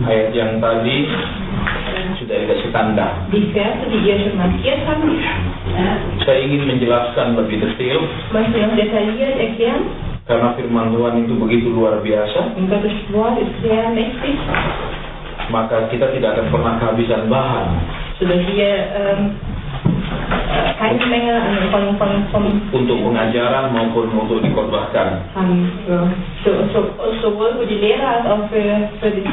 Ayat yang tadi sudah dikasih tanda. Die Verse, die ihr schon markiert habt, Saya ingin menjelaskan lebih detail möchte ich noch detailliert erklären. karena firman Tuhan itu begitu luar biasa, Und Gottes Wort ist sehr mächtig, maka kita tidak akan pernah kehabisan bahan sodass wir keine Menge von untuk pengajaran maupun untuk dikhotbahkan. haben, sowohl für die Lehrer als auch für die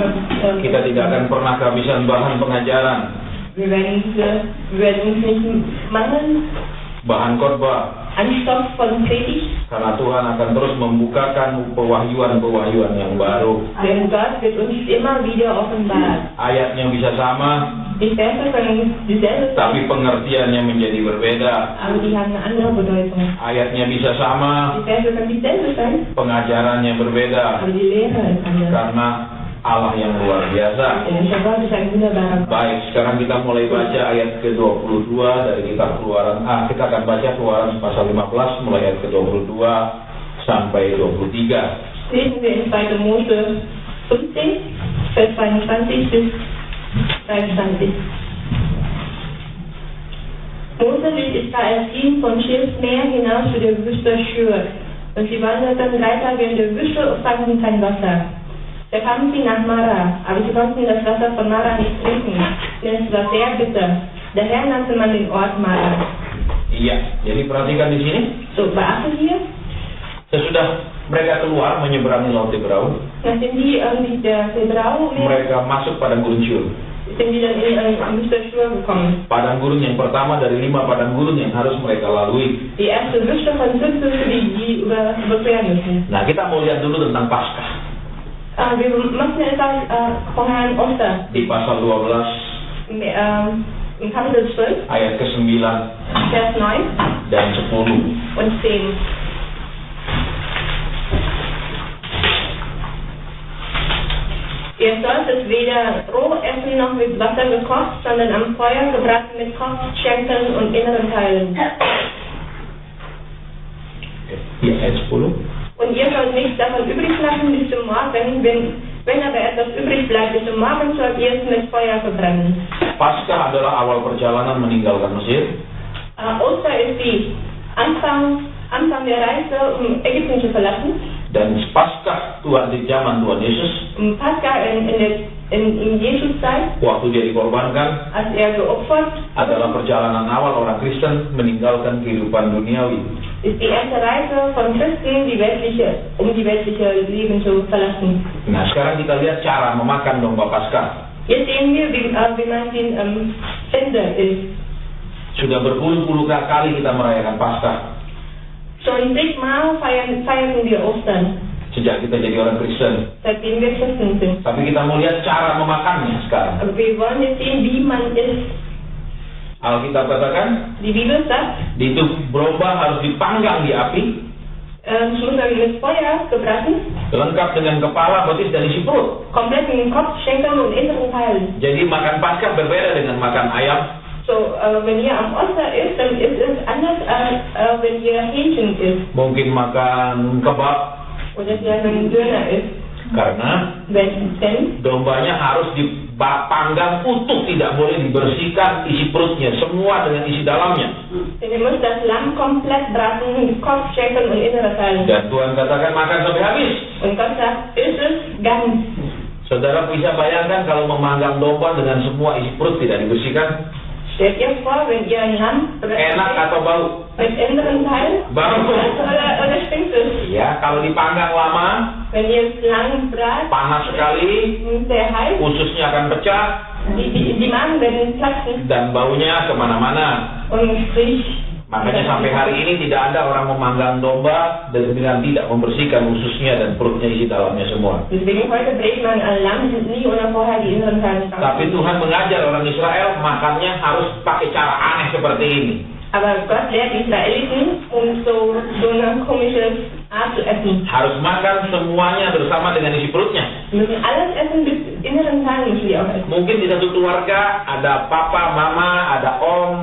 Kita tidak akan pernah kehabisan bahan pengajaran, wir werden uns nicht mangeln bahan khotbah, an Stoff von Predigt, karena Tuhan akan terus membukakan pewahyuan-pewahyuan yang baru. denn Gott wird uns immer wieder offenbart. Ayatnya bisa sama, Die Verse können dieselbe sein, tapi pengertiannya menjadi berbeda. aber die haben eine andere Bedeutung. Ayatnya bisa sama, Die Verse können dieselbe sein, pengajarannya berbeda, aber die Lehre ist anders. karena Allah yang luar biasa. Denn der Gott ist ein wunderbarer Gott. Baik, sekarang kita mulai baca ayat ke-22 dari kitab Keluaran. Kita akan baca Keluaran pasal 15 mulai ayat ke-22 sampai 23. Lesen wir in 2. Mose 15, Vers 22 bis 23. Mose ließ Israel ziehen von Schilfmeer hinaus zu der Wüste Schur. Und sie wanderten 3 Tage in der Wüste und fanden kein Wasser. Da kamen sie nach Mara, aber sie konnten das Wasser von Mara nicht trinken, denn es war sehr bitter. Daher nannte man den Ort Mara. Iya, jadi perhatikan di sini. So, beachtet hier, Sesudah mereka keluar menyeberangi Laut Tebrau, nachdem die der Hebrau mereka masuk padang gurun Syur. sind die dann in Wüste Schur gekommen. Padang gurun yang pertama dari 5 padang gurun yang harus mereka lalui. Die erste Wüste von 5, die überqueren müssen. Nah, kita mau lihat dulu tentang Paskah. Wir möchten etwas von Herrn Oster Di pasal 12 im Kapitel 12, ayat ke-9 Vers 9 dan 10. und 10. Ihr sollt es weder roh essen noch mit Wasser gekocht, sondern am Feuer gebraten mit Kopfschenkeln und inneren Teilen. Ya, ayat 10. Und ihr sollt nichts davon übrig lassen bis zum Morgen, wenn aber etwas übrig bleibt bis zum Morgen, sollt ihr es mit Feuer verbrennen. Paskah adalah awal perjalanan meninggalkan Mesir. Oster ist die Anfang der Reise, um Ägypten zu verlassen. Dan Paskah Tuhan di zaman Tuhan Yesus, Paskah in Jesus Zeit, waktu dia dikorbankan, als geopfert adalah perjalanan awal orang Kristen meninggalkan kehidupan duniawi. ist die erste Reise von Christen, um die weltliche Leben zu verlassen. Nah, sekarang kita lihat cara memakan domba Paskah. Jetzt sehen wir, wie man den findet. Sudah berpuluh-puluh kali kita merayakan Paskah Schon zigmal feierten wir Ostern, sejak kita jadi orang Kristen. seitdem wir Christen sind. Tapi kita mau lihat cara memakannya sekarang. Aber wir wollen jetzt sehen, wie man isst. Alkitab katakan, Die Bibel sagt, di itu domba harus dipanggang di api, es muss mit Feuer gebraten, lengkap dengan kepala, betis, dan isi perut. komplett in den Kopf, Schenkeln und inneren Teilen. Jadi makan Paskah berbeda dengan makan ayam. So, wenn ihr am Oster isst, dann ist es anders als wenn ihr Hähnchen isst Mungkin makan kebab, oder vielleicht einen Döner isst. karena Denn dombanya harus dipanggang utuh, tidak boleh dibersihkan isi perutnya, semua dengan isi dalamnya. ihr müsst das Lamm komplett braten, Kopf, Schenkeln und innere Teile. Dan Tuhan katakan makan sampai habis. Und Gott sagt, isst es ganz. Saudara bisa bayangkan kalau memanggang domba dengan semua isi perut tidak dibersihkan, Stellt ihr vor, wenn ihr ein Lamm enak atau bau? mit inneren Teilen, Bau. oder stinkt es? Ya, kalau dipanggang lama, Wenn ihr es lang brat, panas sekali, sehr heiß, ususnya akan pecah, die Magen werden platzen dan baunya kemana-mana. und riecht. Makanya sampai hari ini tidak ada orang memanggang domba dengan tidak membersihkan ususnya dan perutnya isi dalamnya semua. Deswegen heute brät man ein Lamm nie oder vorher die inneren Teile Tapi Tuhan mengajar orang Israel makannya harus pakai cara aneh seperti ini. Aber Gott lehrt die Israeliten, so eine komische Art zu essen. Harus makan semuanya bersama dengan isi perutnya. Wir müssen alles essen, bis inneren Teilen müssen wir auch essen. Mungkin di satu keluarga ada papa, mama, ada om,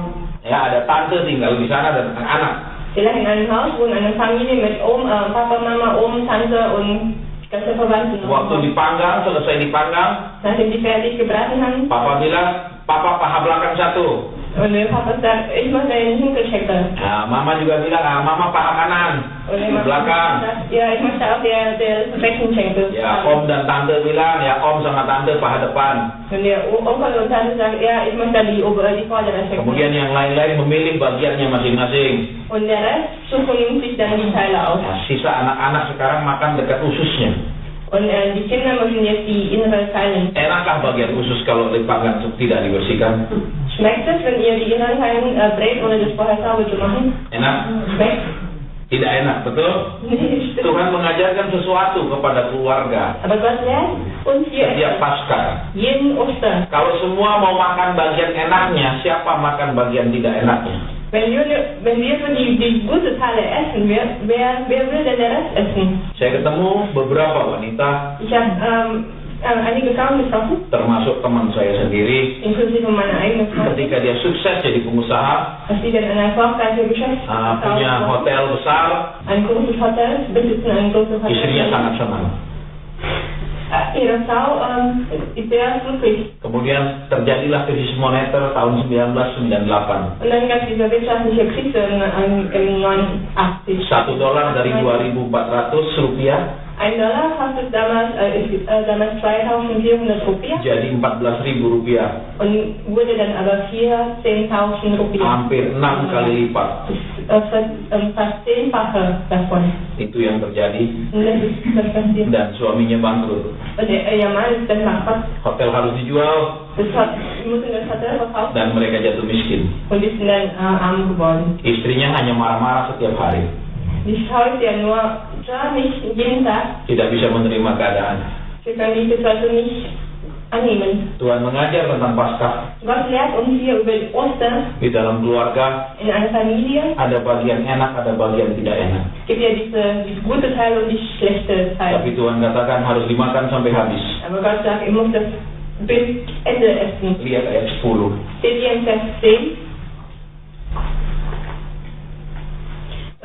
ya ada tante tinggal di sana dan anak-anak. Vielleicht in einem Haus wohnt eine Familie mit Papa, Mama, Tante und ganze Verwandten. Waktu dipanggang, selesai dipanggang, Nachdem die fertig gebraten haben, Papa bilang, Papa paha belakang satu. und der Papa sagt, ich mache einen Hinkelchecker. Nah, Mama juga bilang, Mama paha kanan, Und der Mama belakang. sagt, ja, ich möchte auch der Rechenschenkel. Ya, Om dan Tante bilang, ya Om sama Tante paha depan. Und der Onkel und Tante sagen, ja, ich möchte die vordere Schenkel. Kemudian yang lain-lain memilih bagiannya masing-masing. Und der Rest suchen sich dann die Teile aus. Nah, sisa anak-anak sekarang makan dekat ususnya. Und die Kinder müssen jetzt die innere Teile. Enakkah bagian usus kalau dipanggang tidak dibersihkan? Schmeckt es, wenn ihr die inneren Teilen brät, ohne das vorher sauber zu machen? Enak? Schmeckt? Tidak enak, betul? Nee, stimmt. Tuhan mengajarkan sesuatu kepada keluarga Aber Gott lehrt uns hier setiap etwas. Paskah. Jeden Ostern. Kalau semua mau makan bagian enaknya, siapa makan bagian tidak enaknya? Wenn wir nur die gute Teile essen, wer will denn der Rest essen? Saya ketemu beberapa wanita, Ich habe einige Frauen getroffen, termasuk teman saya sendiri, inklusive meiner eigenen Frau, ketika dia sukses jadi pengusaha, dass sie dann eine erfolgreiche Geschäftsfrau punya hotel besar, ein großes Hotel, besitzen ein großes Hotel. istrinya sangat senang. Ihre Frau ist sehr glücklich. Kemudian terjadilah krisis moneter tahun 1998. Und dann gab es diese wirtschaftliche Krise im 89. $1 dari 2.400 rupiah $1 kostet damals 2.400 Rupiah jadi 14.000 rupiah, und wurde dann aber 10.000 Rupiah. hampir 6 kali lipat. Fast 10-fache davon. Itu yang terjadi, Und das ist das passiert. dan suaminya bangkrut. Und ihr Mann ist dann bankrott. Hotel harus dijual Die mussten das Hotel verkaufen dan mereka jatuh miskin. und die sind dann arm geworden. Istrinya hanya marah-marah setiap hari, Die schaut ja nur, nicht jeden Tag. tidak bisa menerima keadaan. Wir können die Situation nicht annehmen. Tuhan mengajar tentang Paskah. Gott lehrt uns hier über die Ostern Di dalam keluarga in einer Familie. ada bagian enak, ada bagian tidak enak. Es gibt ja diese gute Teile und die schlechte Teile. Tapi Tuhan katakan harus dimakan sampai habis. Aber Gott sagt, ihr müsst das bis Ende essen. Lihat ayat 10. Steht hier in Vers 10.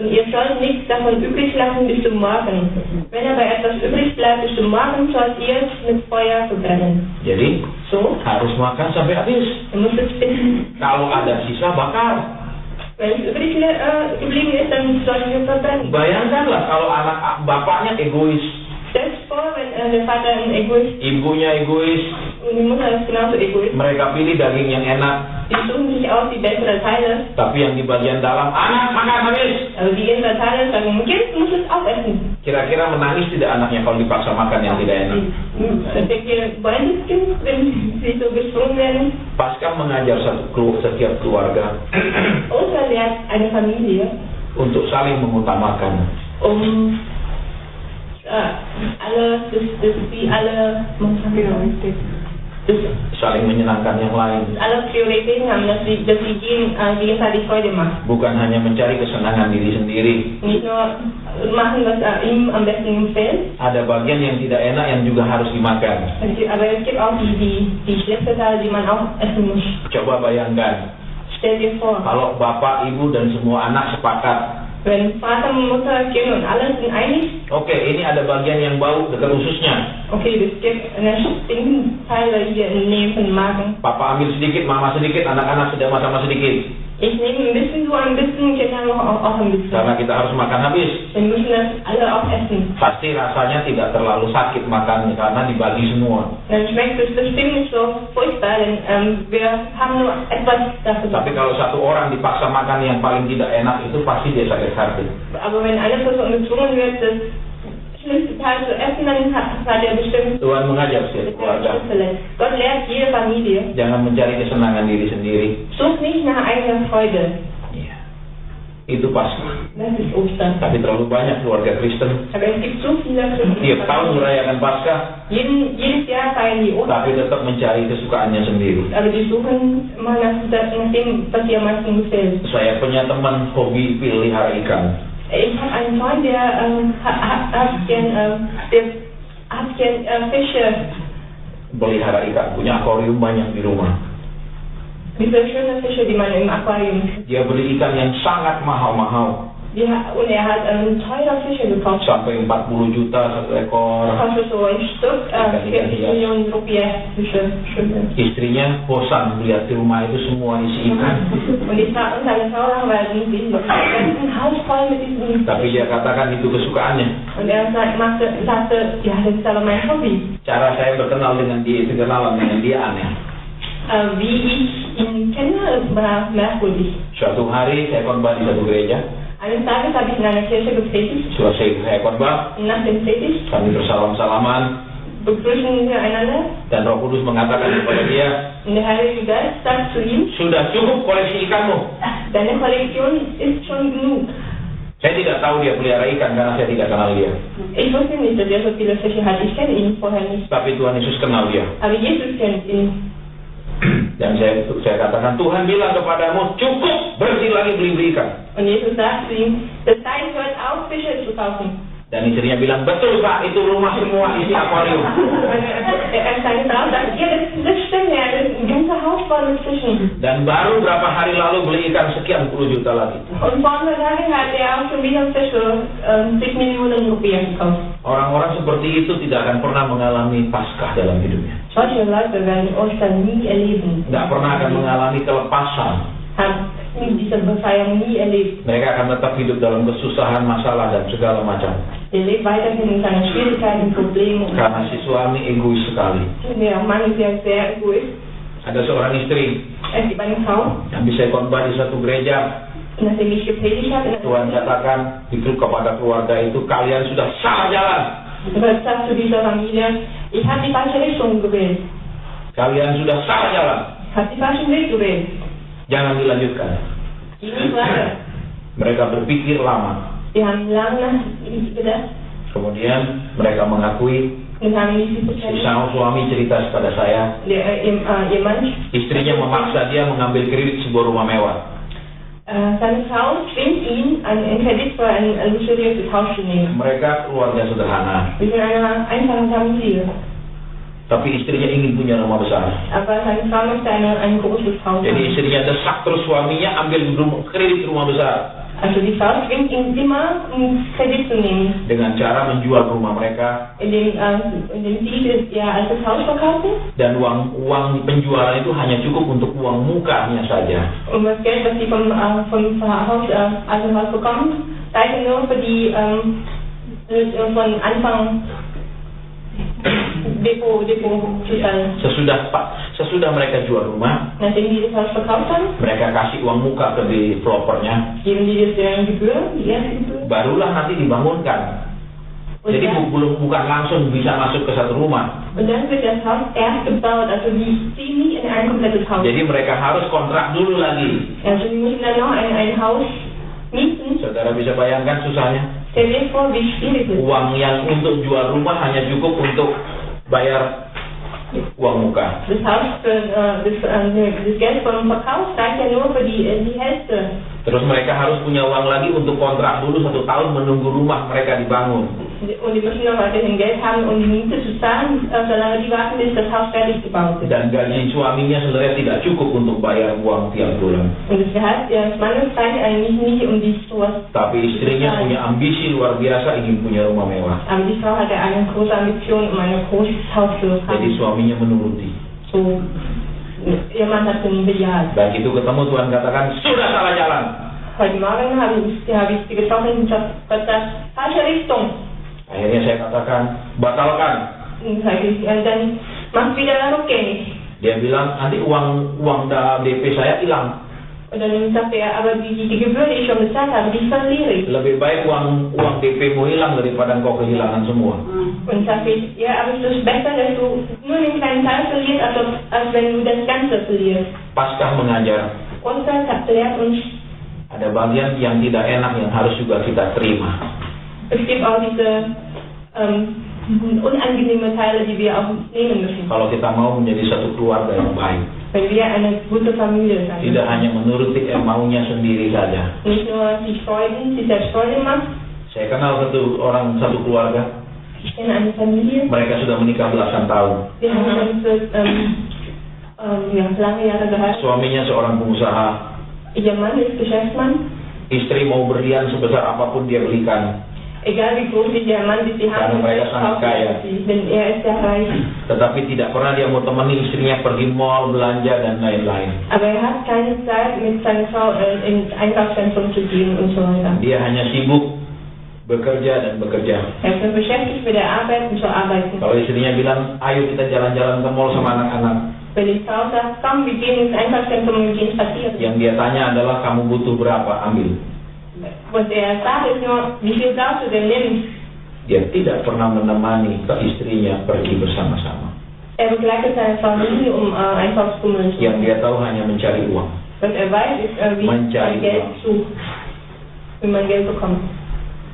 Und ihr sollt nichts davon übrig lassen bis zum Morgen. Wenn aber etwas übrig bleibt bis zum Morgen, sollt ihr es mit Feuer verbrennen. Jadi So, harus makan sampai habis. ihr müsst es essen. Kalau ada sisa bakar. Wenn es übrig geblieben ist, dann sollt ihr es verbrennen. Bayangkanlah kalau anak bapaknya egois, Stellt vor, wenn der Vater ein Egoist ibunya egois, und die Mutter ist genauso Egoist. mereka pilih daging yang enak, Die suchen sich aus die besseren Teile, tapi yang di bagian dalam, anak makan habis. aber die inneren Teile sagen, Kind, du musst es auch essen. Kira-kira menangis tidak anaknya kalau dipaksa makan yang tidak enak? Denkt ihr, wollen das Kind, wenn sie so gezwungen werden? Paskah mengajar setiap keluarga Ostern lehrt eine Familie, untuk saling mengutamakan. Saling menyenangkan yang lain. Alle Prioritäten haben, dass sie gegenseitig Freude macht. Bukan hanya mencari kesenangan diri sendiri. Nicht nur machen, was ihm am besten gefällt, Ada bagian yang tidak enak yang juga harus dimakan. aber es gibt auch die schlechte Teile, die man auch essen muss. Coba bayangkan, Stell dir vor, kalau bapak, ibu, dan semua anak sepakat, wenn Vater, Mutter, Kind und alle sind einig, oke, ini ada bagian yang bau dekat ususnya. okay, es gibt eine stinkende Teile hier in der Nähe von dem Magen. Papa ambil sedikit, mama sedikit, anak-anak sudah sama-sama sedikit. Ich nehme ein bisschen, du ein bisschen, Kinder auch ein bisschen. Karena kita harus makan habis. Wir müssen das alle auch essen. Pasti rasanya tidak terlalu sakit makannya karena dibagi semua. Dann schmeckt es bestimmt nicht so furchtbar, denn wir haben nur etwas dafür. Tapi kalau satu orang dipaksa makan yang paling tidak enak itu pasti dia sakit hati. Aber wenn eine Person gezwungen wird, das schlimmste Teil zu essen, dann hat er bestimmt Tuhan mengajar setiap keluarga, Gott lehrt jede Familie, jangan mencari kesenangan diri sendiri. such nicht nach eigener Freude. Iya. Itu Paskah. Das ist Ostern. Tapi terlalu banyak keluarga Kristen Aber es gibt so viele tiap tahun merayakan Paskah, jedes Jahr feiern die Ostern. tapi tetap mencari kesukaannya sendiri. Aber die suchen immer nach dem, was ihr am meisten gefällt. Saya punya teman hobi pelihara ikan. Ich habe einen Freund, der hat gern Fische. Pelihara ikan, punya akuarium banyak di rumah. Diese schönen Fische, die man im Aquarium. Dia beli ikan yang sangat mahal-mahal. Und er hat teure Fische gekauft. Sampai 40 juta satu ekor. Kostet so ein Stück 40 Millionen Rupiah Fische. Istrinya bosan melihat di rumah itu semua isi ikan. Und ich fragte seine Frau nach, weil sie sehen, das ist ein Haus voll mit diesen. Tapi dia katakan itu kesukaannya. Und er sagte, ja, das ist aber mein Hobby. Cara saya berkenal dengan dia, kenalan dengan dia aneh. Wie ich ihn kenne, war merkwürdig. Suatu hari saya khotbah di satu gereja. Eines Tages habe ich in einer Kirche gepredigt. Setelah saya khotbah, Nach dem Predigt kami bersalam-salaman. begrüßen wir einander. Dan Roh Kudus mengatakan kepada dia, Und der Heilige Geist sagt zu ihm, sudah cukup koleksi ikanmu. deine Kollektion ist schon genug. Saya tidak tahu dia pelihara ikan karena saya tidak kenal dia. Ich wusste nicht, dass er so viele Fische hat. Ich kenne ihn vorher nicht. Tapi Tuhan Yesus kenal dia. Aber Jesus kennt ihn. Dan saya katakan, Tuhan bilang kepadamu, cukup, berhenti lagi beli ikan. Und Jesus sagt zu ihm, das Zeit hört auf, Fische zu kaufen. Dan istrinya bilang, betul Pak, itu rumah semua isi akuarium. Seine Frau sagt, ja, das stimmt, ja, das ist ein ganzer Haus voll mit Fischen. Dan baru berapa hari lalu beli ikan sekian puluh juta lagi. Und vor ein paar Tagen hat er auch schon wieder Fische, 10 Millionen Rupiah gekauft. Orang-orang seperti itu tidak akan pernah mengalami Paskah dalam hidupnya. Solche Leute werden Ostern nie erleben. Tidak pernah akan mengalami kelepasan. Haben diese Befreiung nie erlebt. Mereka akan tetap hidup dalam kesusahan, masalah, dan segala macam. Er lebt weiterhin in seinen Schwierigkeiten, Problemen. Karena si suami egois sekali. Der Mann ist ja sehr egoist. Ada seorang istri Es gibt eine Frau, yang bisa khotbah di satu gereja. nachdem ich gepredigt habe, Tuhan katakan itu kepada keluarga itu, kalian sudah salah jalan. was sagt zu dieser Familie, ich habe die falsche Richtung gewählt. Kalian sudah salah jalan. Ich habe die falschen Weg gewählt. Jangan dilanjutkan. Die nicht weiter. Mereka berpikir lama. Wir haben lange gedacht Kemudian mereka mengakui, und haben nicht si bekannt. sang suami cerita kepada saya, Ihr Mann, istrinya memaksa dia mengambil kredit sebuah rumah mewah. seine Frau zwingt ihn, einen Kredit für ein luxuriöses Haus zu nehmen. Mereka keluarga sederhana, Wir sind eine einfache Familie. tapi istrinya ingin punya rumah besar. Aber seine Frau möchte ein großes Haus Jadi haben. istrinya desak terus suaminya ambil kredit rumah besar. Also die Frau zwingt ihn immer, einen Kredit zu nehmen, Dengan cara menjual rumah mereka, indem sie ihr altes Haus verkaufen. dan uang penjualan itu hanya cukup untuk uang mukanya saja. Und das Geld, das sie vom Haus, alten Haus bekommen, reicht nur für die von Anfang Depot zu zahlen. Sesudah mereka jual rumah, Nachdem die das Haus verkauft haben, mereka kasih uang muka ke developernya, geben die das deren Gebühr, die erste Gebühr. barulah nanti dibangunkan. Und Jadi dann, bukan langsung bisa masuk ke satu rumah. und dann wird das Haus erst gebaut, also die ziehen nicht in ein komplettes Haus. Jadi mereka harus kontrak dulu lagi. Also die müssen dann noch ein Haus mieten. Saudara bisa bayangkan susahnya. Stell dir vor, wie schwierig es ist. Uang yang untuk jual rumah hanya cukup untuk bayar uang muka. Das Haus, das Geld vom Verkauf reicht ja nur für die Hälfte. Terus mereka harus punya uang lagi untuk kontrak dulu 1 tahun menunggu rumah mereka dibangun. Und die müssen noch weiterhin Geld haben, um die Miete zu zahlen, solange die warten, bis das Haus fertig gebaut ist. Dan gaji suaminya sebenarnya tidak cukup untuk bayar uang tiap bulan. Und das Gehalt des Mannes reicht eigentlich nicht, um die sowas. Tapi istrinya punya ambisi luar biasa, ingin punya rumah mewah. Aber die Frau hatte eine große Ambition, um ein großes Haus zu Jadi haben. suaminya menuruti. So, ihr Mann hat den bejaht. Begitu ketemu Tuhan katakan, sudah salah jalan. Heute Morgen habe ich sie getroffen und gesagt, falsche Richtung. Akhirnya saya katakan, batalkan. Und dann mach wieder rückgängig. Dia bilang, nanti uang dalam DP saya hilang. Und dann sagte er, aber die Gebühr, die ich schon bezahlt habe, die verliere ich. Lebih baik uang DP-mu hilang daripada engkau kehilangan semua. Und sagte ich, ja, aber es ist besser, dass du nur den kleinen Teil verlierst, als wenn du das Ganze verlierst. Paskah mengajar, Und das lehrt uns, ada bagian yang tidak enak yang harus juga kita terima. es gibt auch diese unangenehme Teile, die wir auch nehmen müssen, Kalau kita mau menjadi satu keluarga yang baik, wenn wir eine gute Familie sein. tidak hanya menuruti maunya sendiri saja. Nicht nur sich selbst Freude macht. Saya kenal satu keluarga, Ich kenne eine Familie, mereka sudah menikah belasan tahun. wir haben uns lange Jahre geheiratet. Suaminya seorang pengusaha, Ihr Mann ist Geschäftsmann. Istri mau berlian sebesar apapun dia belikan. Egal wie groß der Mann ist, die Karena haben mereka sangat kaya. denn ist sehr reich. Tetapi tidak pernah dia mau temani istrinya pergi mall, belanja dan lain-lain. Aber hat keine Zeit, mit seiner Frau ins Einkaufszentrum zu gehen und so weiter. Dia hanya sibuk bekerja dan bekerja. Ist beschäftigt mit der Arbeit und zu arbeiten. Kalau istrinya bilang, ayo kita jalan-jalan ke mall sama anak-anak. Wenn die Frau sagt, komm, wir gehen ins Einkaufszentrum und gehen spazieren. Yang dia tanya adalah, kamu butuh berapa? Ambil. Was sagt, ist nur, wie viel brauchst du denn nehmen? Dia tidak pernah menemani ke istrinya pergi bersama-sama. Begleitet seine Familie, Einkaufsbummeln zu Yang dia tahu hanya mencari uang. Was weiß, ist, wie man Geld bekommt.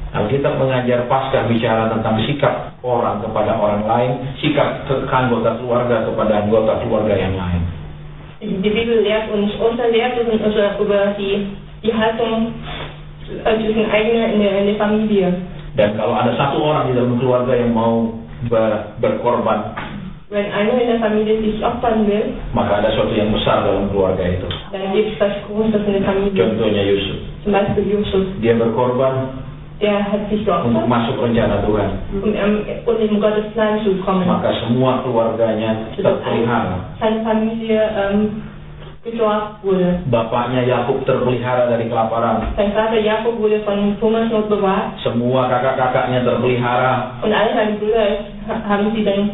Alkitab mengajar Paskah bicara tentang sikap orang kepada orang lain, sikap anggota keluarga kepada anggota keluarga yang lain. Die Bibel lehrt uns, lehrt uns über die Haltung zwischen eigener in der Familie. Dan kalau ada satu orang di dalam keluarga yang mau berkorban, wenn einer in der Familie sich opfern will, maka ada sesuatu yang besar dalam keluarga itu. Dann gibt es was Großes in der Familie. Contohnya Yusuf. Zum Beispiel Yusuf. Dia berkorban. Der hat sich geopfert, untuk masuk rencana Tuhan. Und in Gottes Plan zu kommen. Maka semua keluarganya terpelihara. Seine Familie gesorgt wurde. Bapaknya Yakub terpelihara dari kelaparan. Sein Vater Jakob wurde von Hungersnot bewahrt. Semua kakak-kakaknya terpelihara. Und alle seine Brüder haben sie dann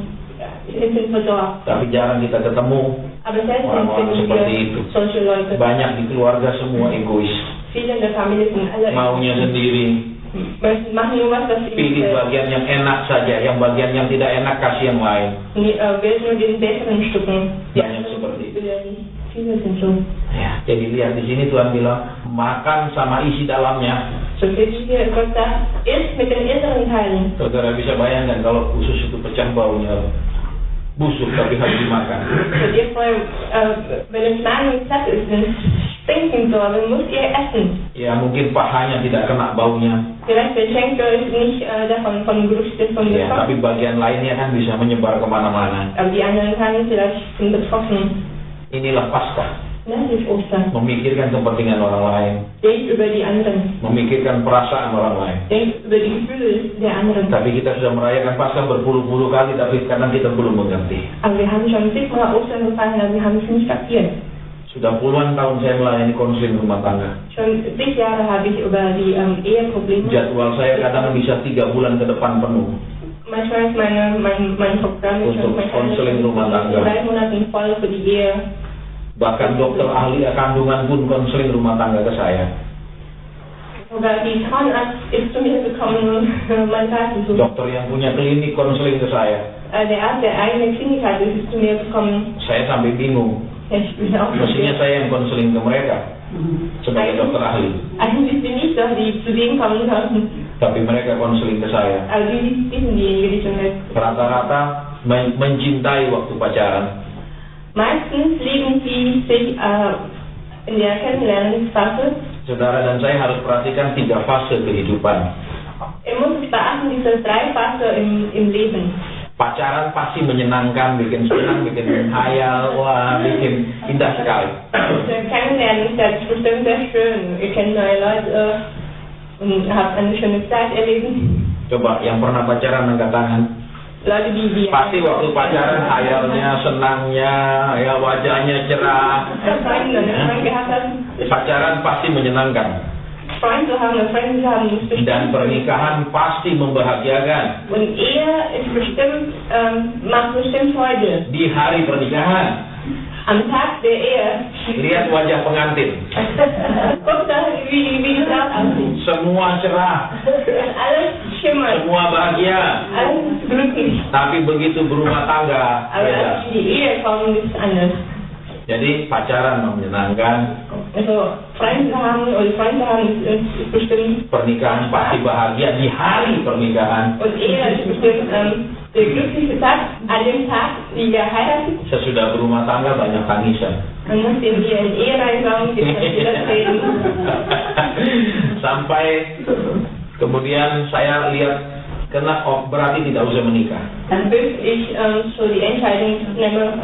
versorgt. Tapi jarang kita ketemu orang-orang seperti itu. Solche Leute. Banyak di keluarga semua egois. Viele in der Familie sind alle maunya sendiri. Machen nur was, was sie pilih bagian yang enak saja, yang bagian yang tidak enak kasih yang lain. Wählt nur den besseren Stücken. Banyak seperti itu. Viele sind so. Ya, jadi lihat di sini Tuhan bilang makan sama isi dalamnya. So hier Gott sagt, isst mit den inneren Teilen. Saudara bisa bayangkan kalau usus itu pecah baunya busuk tapi harus dimakan. Könnt ihr vorher, wenn es Magen und satt ist, dann stinken so, aber müsst ihr essen. Ya mungkin pahanya tidak kena baunya. Vielleicht der Schenkel ist nicht davon vom Geruchsstoff von ya, tapi bagian lainnya kan bisa menyebar kemana-mana. Aber die anderen Teile vielleicht sind betroffen. Inilah Paskah. Das ist Ostern. Memikirkan kepentingan orang lain. Denkt über die anderen. Memikirkan perasaan orang lain. Denkt über die Gefühle der anderen. Tapi kita sudah merayakan Paskah berpuluh-puluh kali, tapi karena kita belum mengerti. Aber wir haben schon zigmal Ostern gefeiert, aber wir haben es nicht kapiert. Sudah puluhan tahun saya melayani konseling rumah tangga. Schon zig Jahre habe ich über die Eheprobleme. Jadwal saya kadang bisa 3 bulan ke depan penuh. Manchmal ist mein Programm untuk konseling rumah tangga. 3 Monate voll für die Ehe. Bahkan dokter ahli kandungan pun konseling rumah tangga ke saya. Sogar die Frauenarzt ist zu mir gekommen, mein Tag besucht. Dokter yang punya klinik konseling ke saya. Der Arzt, der eigene Klinik hat, ist zu mir gekommen. Saya sampai bingung. Mestinya saya yang konseling ke mereka sebagai dokter ahli. Eigentlich bin ich doch, die zu denen kommen können. Tapi mereka konseling ke saya. Also die sind diejenigen, die zu mir. Rata-rata mencintai waktu pacaran. Meistens liegen sie sich in der Kennenlernungsphase. Saudara dan saya harus perhatikan 3 fase kehidupan. Muss beachten diese 3 Phasen im Leben. Pacaran pasti menyenangkan, bikin senang, bikin menghayal, wah, bikin indah sekali. Kennenlernen ist bestimmt sehr schön. Ihr kennt neue Leute und habt eine schöne Zeit erleben. Coba yang pernah pacaran angkat tangan. Leute, die pasti waktu pacaran hayalnya, senangnya, ya wajahnya cerah. Pacaran pasti menyenangkan. Dan pernikahan pasti membahagiakan. Und Ehe ist bestimmt, macht bestimmt Freude. Di hari pernikahan. Am Tag der Ehe. Lihat wajah pengantin. Guck da, wie die Braut aussieht. Semua cerah. Alles schimmert. Semua bahagia. Alles ist glücklich. Tapi begitu berumah tangga, aber als die Ehe kommt, ist anders. Jadi pacaran menyenangkan. Also Freunde haben ist bestimmt. Pernikahan pasti bahagia di hari pernikahan. Und Ehe ist bestimmt der glückliche Tag an dem Tag, die wir heiraten. Sesudah berumah tangga banyak tangisan. Man muss in die Ehe reinkommen, gibt es wieder Tränen. Sampai kemudian saya lihat berarti tidak usah menikah. Dann bis ich so die Entscheidung nehme,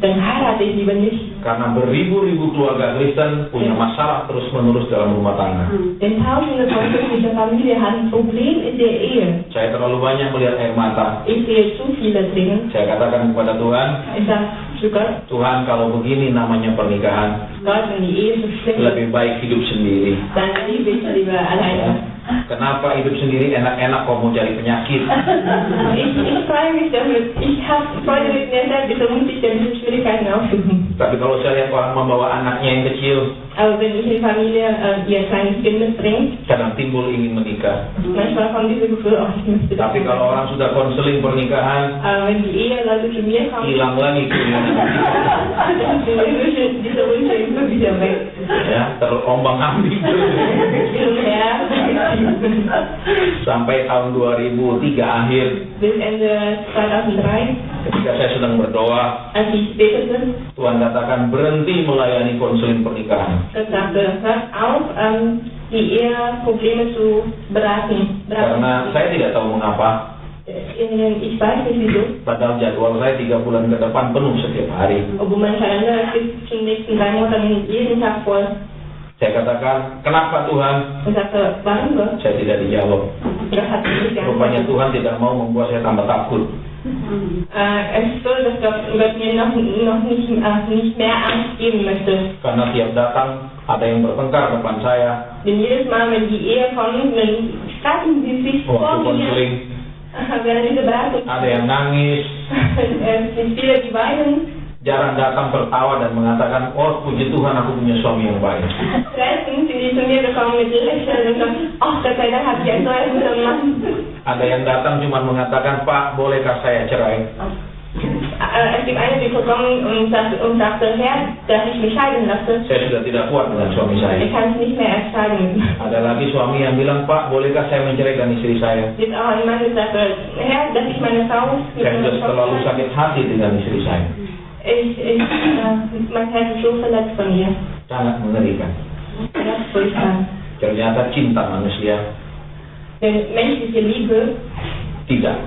dann heirate ich lieber nicht. Karena beribu-ribu keluarga Kristen punya masalah terus-menerus dalam rumah tangga. Denn Tausende von christlicher Familie haben ein Problem in der Ehe. Saya terlalu banyak melihat air mata. Ich sehe zu viele Tränen. Saya katakan kepada Tuhan, Ich sage zu Gott, Tuhan kalau begini namanya pernikahan, Gott, wenn die Ehe so schlimm ist, lebih baik hidup sendiri. dann liebe ich lieber alleine. Kenapa hidup sendiri enak-enak kok mau cari penyakit? Ich freue mich damit. Ich habe Freude mit mir selbst. Wieso muss ich denn diese Schwierigkeiten aufsuchen? Tapi kalau saya lihat orang membawa anaknya yang kecil, Aber wenn ich in Familie ihr kleines Kind mitbringt, kadang timbul ingin menikah. manchmal kommt diese Gefühl, oh, ich müsste das Tapi machen. kalau orang sudah konseling pernikahan, Aber wenn die Eheleute zu mir kommen, hilang lagi keinginan. dann sind diese Wünsche immer wieder weg. Ya, terombang-ambing Hin und her. sampai tahun 2003 akhir, Bis Ende 2003, ketika saya sedang berdoa, als ich betete, Tuhan katakan berhenti melayani konseling pernikahan. Gott sagte, hört auf, die Eheprobleme zu beraten. Karena saya tidak tahu mengapa, Ich weiß nicht wieso. padahal jadwal saya 3 bulan ke depan penuh setiap hari. Obwohl mein Kalender bis zum nächsten 3 Monaten jeden Tag voll. Saya katakan, kenapa Tuhan? Und sagte, warum Gott? Saya tidak dijawab. Gott hat mich nicht Rupanya geantwortet. Tuhan tidak mau membuat saya tambah takut. Es ist so, dass Gott mir noch nicht mehr Angst geben möchte. Karena tiap datang ada yang bertengkar depan saya. Denn jedes Mal, wenn die Ehe kommt, dann streiten sie sich Waktu vor mir. konseling Während diese Beratung ada yang nangis, es sind viele, die weinen. jarang datang tertawa dan mengatakan, oh puji Tuhan aku punya suami yang baik. Selten sind die zu mir gekommen mit Lächeln und sagen, ach Gott sei Dank habe ich einen neuen Mann. Ada yang datang cuma mengatakan, Pak bolehkah saya cerai? Es gibt eine, die gekommen und sagte, Herr, dass ich mich scheiden lasse. Saya sudah tidak kuat dengan suami saya. Ich kann es nicht mehr entscheiden. Ada lagi suami yang bilang, Pak bolehkah saya menceraikan istri saya? Jetzt auch ein Mann, der sagte, Herr, dass ich meine Frau Saya sudah terlalu sakit hati dengan istri saya. Mein Herz ist so verletzt von ihr. Sangat mengerikan. Das ist furchtbar. Ternyata cinta manusia Denn menschliche Liebe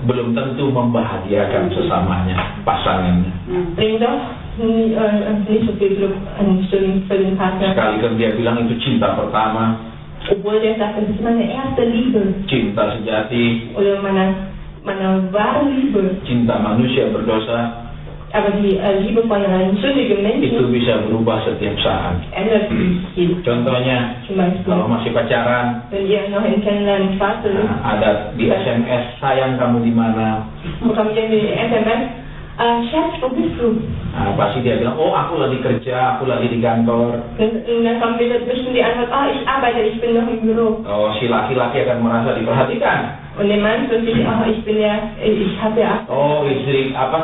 belum tentu membahagiakan sesamanya, pasangannya. bringt doch nicht so viel Glück für den Partner. Sekalipun dia bilang itu cinta pertama, Obwohl der sagt, das ist meine erste Liebe. cinta sejati, Oder meine wahre Liebe. cinta manusia berdosa, Aber die Liebe von einem sündigen itu Menschen bisa berubah setiap saat. ändert sich jeden. Contohnya, Zum Beispiel, kalau masih pacaran, wenn ihr noch in Kennenlernen Phase ist, ada di SMS, sayang kamu di mana? bekommt ihr die SMS, Schatz, wo bist du? Pasti dia bilang, oh aku lagi kerja, aku lagi di kantor. Und dann kommt wieder bestimmt die Antwort, oh, ich arbeite, ich bin noch im Büro. Oh, si laki-laki akan merasa diperhatikan. Und der Mann sagt sich, oh, ich habe ja, Oh,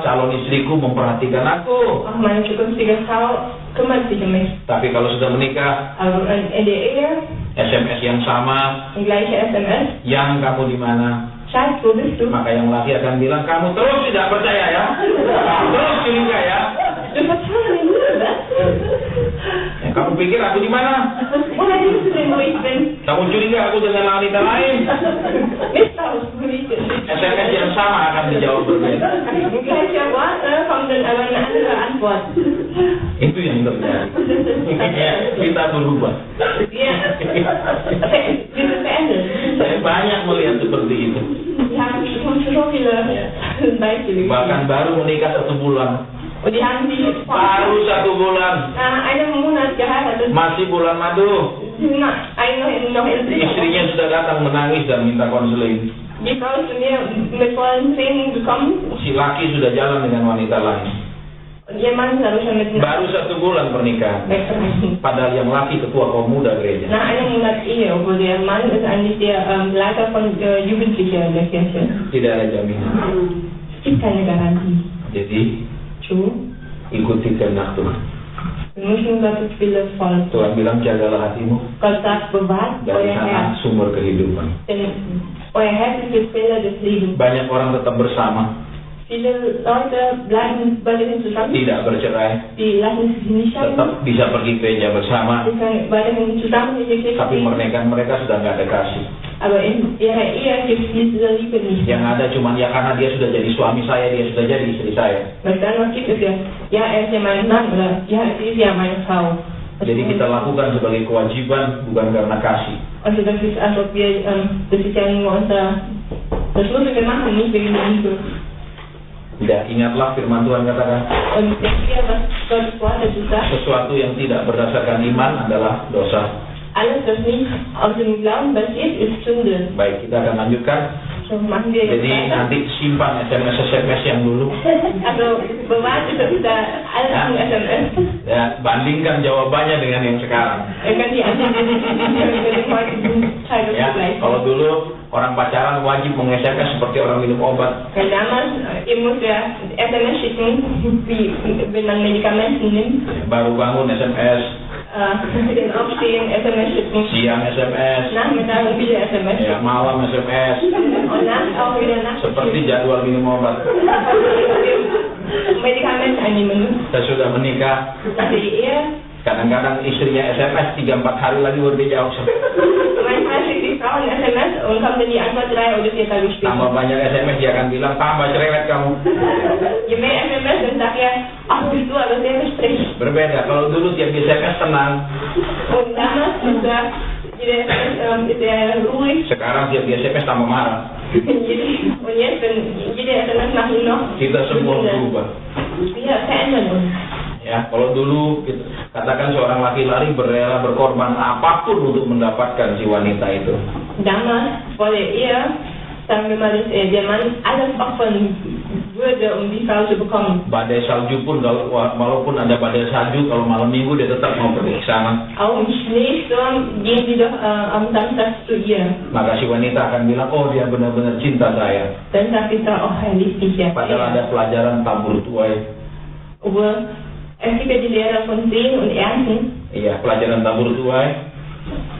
calon istriku memperhatikan aku. ach, meine zukünftige Frau kümmert sich um mich. Tapi kalau sudah menikah, Aber in der Ehe, SMS yang sama, die gleiche SMS, yang kamu di mana? Schatz, wo bist du? Maka yang laki akan bilang, kamu terus tidak percaya ya, terus curiga ya. Du vertraust mir nicht, was? Kamu pikir aku di mana? Woher denkst du denn, wo ich bin? Kamu curiga aku dengan wanita lain? Misstrauisch, wo ich bin. SMS yang sama akan dijawab berbeda. Im gleichen Wort kommt dann aber eine andere Antwort. Itu yang terjadi. Kita berubah. Wir sind verändert. Saya banyak melihat seperti itu. Wir haben schon so viele Beispiele. Bahkan baru menikah 1 bulan, Und die haben sich baru 1 bulan, nach einem Monat geheiratet. masih bulan madu. Sie sind noch in Istrinya sudah datang menangis dan minta konseling. Die Frau ist zu mir mit vollen Tränen gekommen Si laki sudah jalan dengan wanita lain. und ihr Mann ist aber schon mit Baru 1 bulan pernikahan. weggereist. Padahal yang laki ketua kaum muda gereja. Nach einem Monat Ehe, obwohl der Mann ist eigentlich der Leiter von Jugendlichen in der Kirche. Tidak ada jaminan. Es gibt keine Garantie. Jadi True. ikuti kehendak Tuhan. Wir müssen Gottes Wille folgen. Tuhan bilang jagalah hatimu Gott sagt, bewahrt dari euer sana Herz, sumber kehidupan. denn euer Herz ist die Quelle des Lebens. Banyak orang tetap bersama, Viele Leute bleiben weiterhin zusammen, tidak bercerai, die lassen sich nicht scheiden, tetap bisa pergi gereja bersama, sie können weiterhin zusammen in die Kirche tapi gehen, pernikahan mereka sudah nggak ada kasih. Aber in ihrer Ehe gibt es diese Liebe nicht. Yang ada cuma ya karena dia sudah jadi suami saya, dia sudah jadi istri saya. Was dann noch gibt, ist ja, er ist ja mein Mann oder ja, sie ist ja meine Frau. Jadi kita lakukan sebagai kewajiban, bukan karena kasih. Also das ist, als ob wir, das ist ja nur das müssen wir machen, nicht wegen der Liebe. Tidak, ingatlah firman Tuhan katakan, Und denkt ihr, was Gottes Wort dazu sagt? sesuatu yang tidak berdasarkan iman adalah dosa. Alles, was nicht auf dem Glauben basiert, ist Sünde. Baik, kita akan lanjutkan. So machen wir jetzt Jadi weiter. nanti simpan SMS yang dulu. Also bewahrt da alles in SMS. Ya, bandingkan jawabannya dengan yang sekarang. Ihr könnt die Antworten mit dem heutigen Teil Ya, vergleichen. kalau dulu orang pacaran wajib mengeserkan seperti orang minum obat. Weil damals, ihr müsst ja SMS schicken, wie wenn man Medikamenten nimmt. Baru bangun SMS, Den Aufstehen, SMS schicken. siang SMS, Nachmittag wieder SMS. ya malam SMS, Und nachts auch wieder Nacht. seperti jadwal minum obat. Medikament einnehmen. Saya sudah menikah, Nach der Ehe. kadang-kadang istrinya SMS 3-4 hari lagi baru dia jawab. Manchmal schickt die Frau ein SMS und kommt dann die Antwort 3 oder 4 Tage später. Tambah banyak SMS dia akan bilang tambah cerewet kamu. Je mehr SMS, dann sagt er, ach bist du aber sehr gestresst. Berbeda, kalau dulu tiap SMS tenang, Und damals ist er ruhig. sekarang tiap SMS tambah marah. Und jetzt, wenn jede SMS macht ihn noch. Kita semua berubah. Wir verändern uns. Ya, kalau dulu katakan seorang laki-laki berrela berkorban apapun untuk mendapatkan si wanita itu. Damals, vor der Ehe, sagen wir mal, dass der Mann alles opfern würde, um die Frau zu bekommen. Badai salju pun, walaupun ada badai salju, kalau malam minggu dia tetap mau pergi ke sana. Auch im Schneesturm gehen sie doch am Samstag zu ihr. Maka si wanita akan bilang, oh dia benar-benar cinta saya. Dann sagt die Frau, oh er liebt dich ja. Padahal ada pelajaran tabur tuai. Obwohl, es gibt ja die Lehre von Sehen und Ernten. Iya, pelajaran tabur tuai.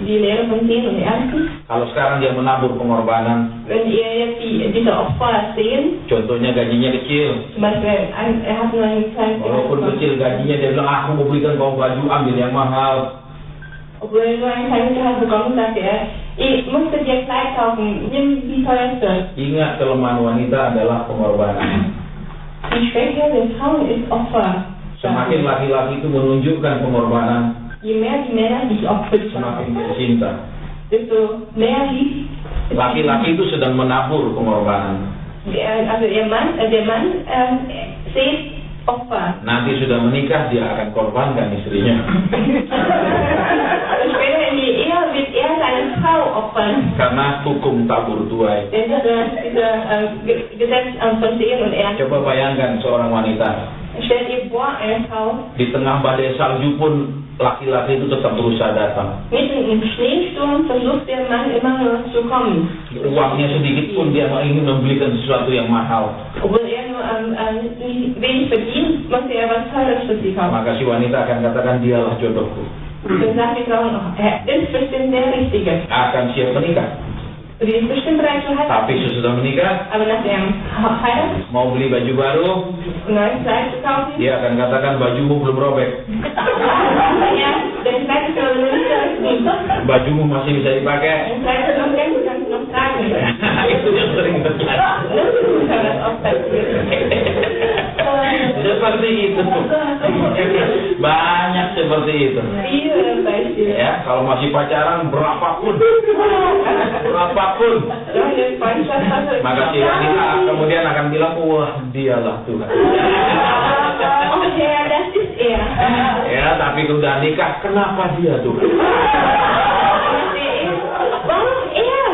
Die Lehre von Sehen und Ernten. Kalau sekarang dia menabur pengorbanan, Wenn ihr jetzt diese Opfer sehen, contohnya gajinya kecil. zum Beispiel, er hat nur einen kleinen Walaupun kecil gajinya, dia bilang, aku mau belikan kau baju, ambil yang mahal. Obwohl er nur ein kleines Gehalt bekommen, sagte er, ich musste dir Kleid kaufen, nimm die teuerste. Ingat, kelemahan wanita adalah pengorbanan. Die Schwäche der Frauen ist Opfer. Semakin laki-laki itu menunjukkan pengorbanan, Je mehr die Männer sich opfern, semakin dia cinta. desto mehr liebt Laki-laki itu sedang menabur pengorbanan. also der Mann sieht Opfer. Nanti sudah menikah, dia akan korbankan istrinya. Also später in die Ehe wird er seine Frau opfern. Karena hukum tabur tuai. Das ist dieser Gesetz von Sehen und Ernten. Coba bayangkan seorang wanita. Stellt ihr vor, eine Frau, Di tengah badai salju pun laki-laki itu tetap berusaha datang. mitten im Schneesturm versucht der Mann immer noch zu kommen. Uangnya sedikit pun dia ingin membelikan sesuatu yang mahal. Obwohl er nur wenig verdient, möchte er was Teures für sie kaufen. Maka si wanita akan katakan dialah jodohku. Dann sagt die Frau noch, er ist bestimmt der Richtige. Akan siap menikah. Die ist bestimmt bereit zu heiraten. Tapi sesudah menikah, Aber nach dem Heirat, mau beli baju baru, ein neues Kleid zu kaufen, dia akan katakan bajumu belum robek. ja, dein Kleid ist aber noch nicht zurückgegeben. Bajumu masih bisa dipakai. Dein Kleid ist noch ganz, du kannst noch tragen. Itu yang sering terjadi. Das kann das auch passieren. Seperti itu. Banyak seperti itu. Viele Beispiele. Ya, kalau masih pacaran berapapun, Eine Freundschaft hatte. maka si wanita kemudian akan bilang, wah dialah Tuhan. Oh Herr, das ist er. Ya, tapi udah nikah, kenapa dia Tuhan? Warum er?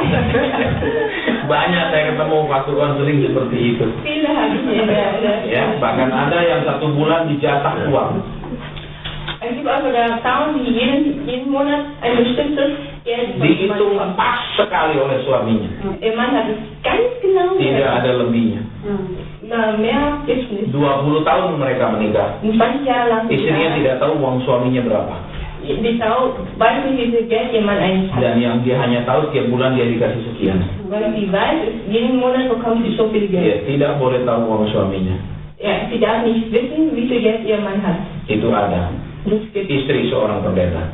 Banyak saya ketemu waktu konseling seperti itu. Viele habe ich in der Ya, bahkan ada yang 1 bulan dijatah uang. Es gibt auch sogar Frauen, die jeden Monat ein bestimmtes Geld Dihitung bekommen. pas sekali oleh suaminya. Der Mann hat es ganz genau Tidak ada lebihnya. Na, mehr gibt's nicht. 20 tahun mereka menikah. 20 Jahre lang. Istrinya tidak tahu uang suaminya berapa. Die Frau weiß nicht, wie viel Geld ihr Mann eigentlich hat. Dan yang dia hanya tahu tiap bulan dia dikasih sekian. Weil sie weiß, jeden Monat bekommt sie so viel Dia Geld. tidak boleh tahu uang suaminya. Ja, sie darf nicht wissen, wie viel Geld ihr Mann hat. Itu ada. Das gibt Istri seorang pendeta.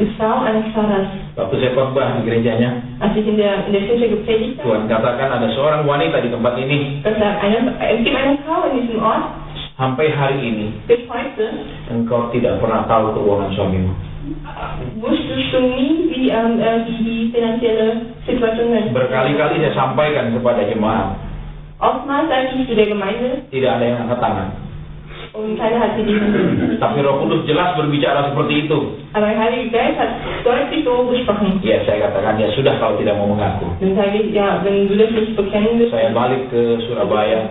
die Frau eines Pfarrers. Waktu saya khotbah di gerejanya, als ich in der Kirche gepredigt habe, Tuhan katakan ada seorang wanita di tempat ini, es gibt eine Frau in diesem Ort, sampai hari ini bis heute, engkau tidak pernah tahu keuangan suamimu. wusstest du nie, wie die finanzielle Situation ist. Berkali-kali saya sampaikan kepada jemaat, Oftmals sage ich zu der Gemeinde tidak ada yang angkat tangan. und keiner hat sie diesen. Tapi Roh Kudus jelas berbicara seperti itu. Aber der Heilige Geist hat deutlich so gesprochen. Ya, saya katakan ya sudah kalau tidak mau mengaku. Dann sage ich, ja, wenn du das nicht bekennen willst, Saya balik ke Surabaya.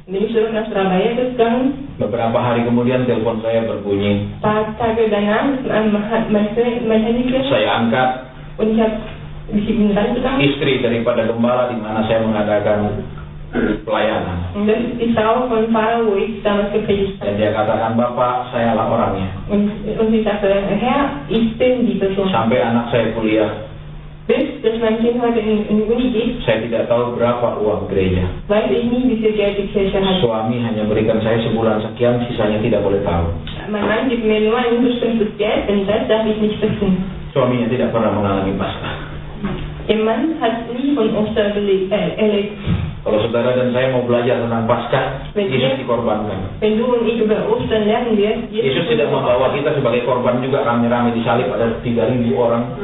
bin ich zurück nach Surabaya gegangen. Beberapa hari kemudian telepon saya berbunyi. Ein paar Tage danach hat mein Handy geklingelt Saya angkat, und ich habe mich in den Rand gegangen. istri daripada gembala di mana saya mengadakan pelayanan. Und das ist die Frau von Pfarrer, wo ich damals gepredigt habe. Dan dia katakan, Bapak, sayalah orangnya. Und sie sagte, Herr, ich bin die Person. Sampai anak saya kuliah, Bis dass mein Kind heute in die Uni geht, saya tidak tahu berapa uang gereja. weiß ich nie, wie viel Geld die Kirche hat. Suami hanya berikan saya sebulan sekian, sisanya tidak boleh tahu. Mein Mann gibt mir nur ein bestimmtes Geld, den Rest darf ich nicht wissen. Suaminya tidak pernah mengalami Paskah. Ihr Mann hat nie von Ostern erlebt. Kalau saudara dan saya mau belajar tentang Paskah, Yesus dikorbankan. Wenn du und ich über Ostern lernen wirst, Yesus tidak membawa kita sebagai korban juga rame-rame disalib, ada 3.000 orang.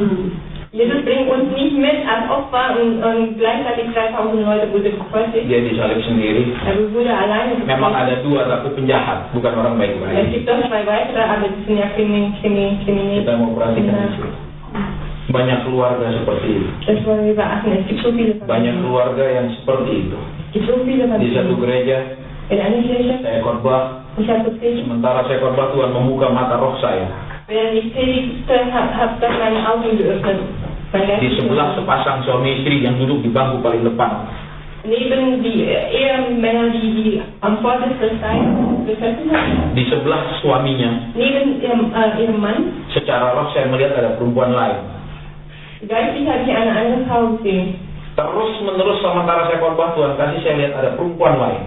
Jesus bringt uns nicht mit als Opfer und gleichzeitig 3.000 Leute wurde gekreuzigt. Dia disalib sendiri. Er wurde alleine Memang gekreuzigt. ada 2 tapi penjahat, bukan orang Es baik-baik. gibt doch 2 weitere, aber das sind ja Kriminelle. Kita mau perhatikan itu. Banyak keluarga seperti itu. Das wollen wir beachten. Es gibt so viele Banyak Familien. keluarga yang seperti itu. Es gibt so viele Di satu Familien. gereja, In einer Kirche, saya khotbah, ich habe gepredigt, sementara saya khotbah Tuhan membuka mata roh saya. während ich predigte, hat Gott meine Augen geöffnet. Mein Geist Di sebelah geöffnet. sepasang suami istri yang duduk di bangku paling depan. Neben die Ehemänner, die am vordersten Seite gesessen haben, Di sebelah suaminya, neben ihrem Mann, secara roh saya melihat ada perempuan lain. geistlich habe ich eine andere Frau gesehen. Terus menerus sementara saya khotbah Tuhan kasih saya lihat ada perempuan lain.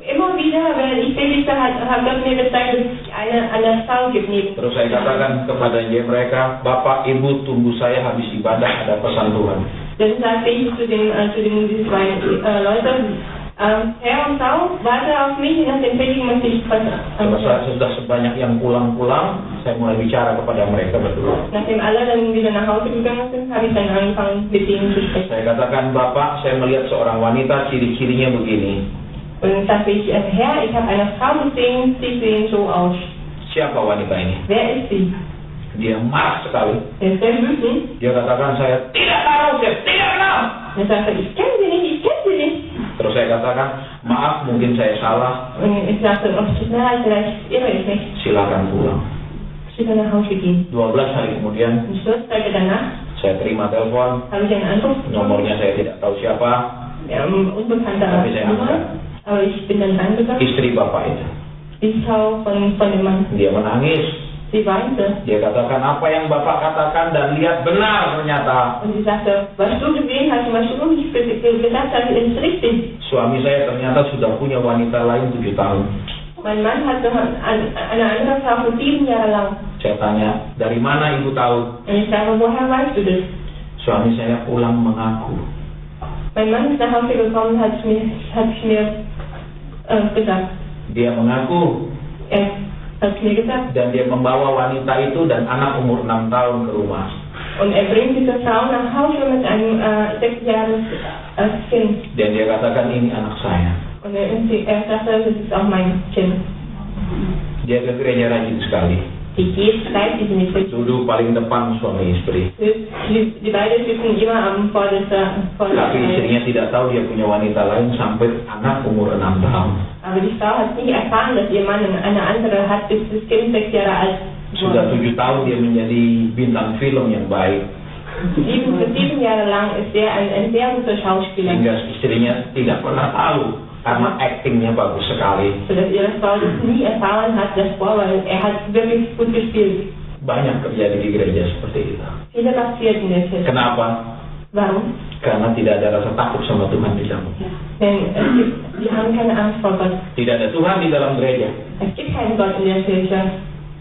Immer wieder, wenn ich predigte, hat Gott mir gezeigt, dass es eine Frau gibt neben. Terus saya katakan kepada mereka, Bapak, Ibu, tunggu saya habis ibadah, ada pesan Tuhan. Dann sagte ich zu den 2 Leuten, Herr und Frau, warte auf mich, nach dem Predigen möchte ich was Sudah sebanyak yang pulang-pulang, saya mulai bicara kepada mereka berdua. Nachdem alle dann wieder nach Hause gegangen sind, habe ich dann angefangen, mit denen zu sprechen. Saya katakan, Bapak, saya melihat seorang wanita, ciri-cirinya begini. Und dann sagte ich, Herr, ich habe eine Frau gesehen, sie sehen so aus. Siapa wanita ini? Wer ist sie? Dia marah sekali. Er ist sehr wütend. Dia katakan, saya tidak tahu, saya tidak kenal. Er sagte, ich kenne sie nicht, ich kenne sie nicht. Terus saya katakan, maaf, mungkin saya salah, Und ich sagte, oh, tut mir leid, vielleicht irre ich mich. silakan pulang. Ich bin nach Hause gehen. 12 hari kemudian, Und 12 Tage danach saya terima telepon, habe ich einen Anruf nomornya saya tidak tahu siapa, unbekannter Tapi saya Nummer. angkat. Aber ich bin dann rangegangen. istri Bapak itu. Die Frau von dem Mann. Dia menangis. Sie weinte. Dia katakan, apa yang Bapak katakan dan lihat benar ternyata. Und sie sagte, was du gesehen hast und was du nicht gesagt hast, ist richtig. Suami saya ternyata sudah punya wanita lain 7 tahun. Mein Mann hatte eine andere Frau für 7 Jahre lang. Saya tanya, dari mana ibu tahu? Und ich sage, woher weißt du das? Suami saya pulang mengaku. Mein Mann ist nach Hause gekommen und hat mir gesagt. Dia mengaku Er hat mir gesagt. dan dia membawa wanita itu dan anak umur 6 tahun ke rumah. Und er bringt diese Frau nach Hause mit einem 6 Jahres Kind. Dan dia katakan, ini anak saya. Und er sagte, das ist auch mein Kind. Dia ke gereja rajin sekali. Die geht fleißig in die Kirche. Duduk paling depan suami istri. Die beiden sitzen immer am vordersten. Tapi istrinya tidak tahu dia punya wanita lain sampai anak umur 6 tahun. Aber die Frau hat nicht erfahren, dass ihr Mann eine andere hat, bis das Kind 6 Jahre alt Sudah 7 tahun dia menjadi bintang film yang baik. 7 Jahre lang ist er ein sehr guter Schauspieler. Sehingga istrinya tidak pernah tahu karena aktingnya bagus sekali. Sodass ihre Frau das nie erfahren hat, das vor, weil er hat wirklich gut gespielt. Banyak terjadi di gereja seperti itu. Viele passiert in der Kirche. Kenapa? Warum? Karena tidak ada rasa takut sama Tuhan di dalam. Denn sie haben keine Angst vor Gott. Tidak ada Tuhan di dalam gereja. Es gibt keinen Gott in der Kirche.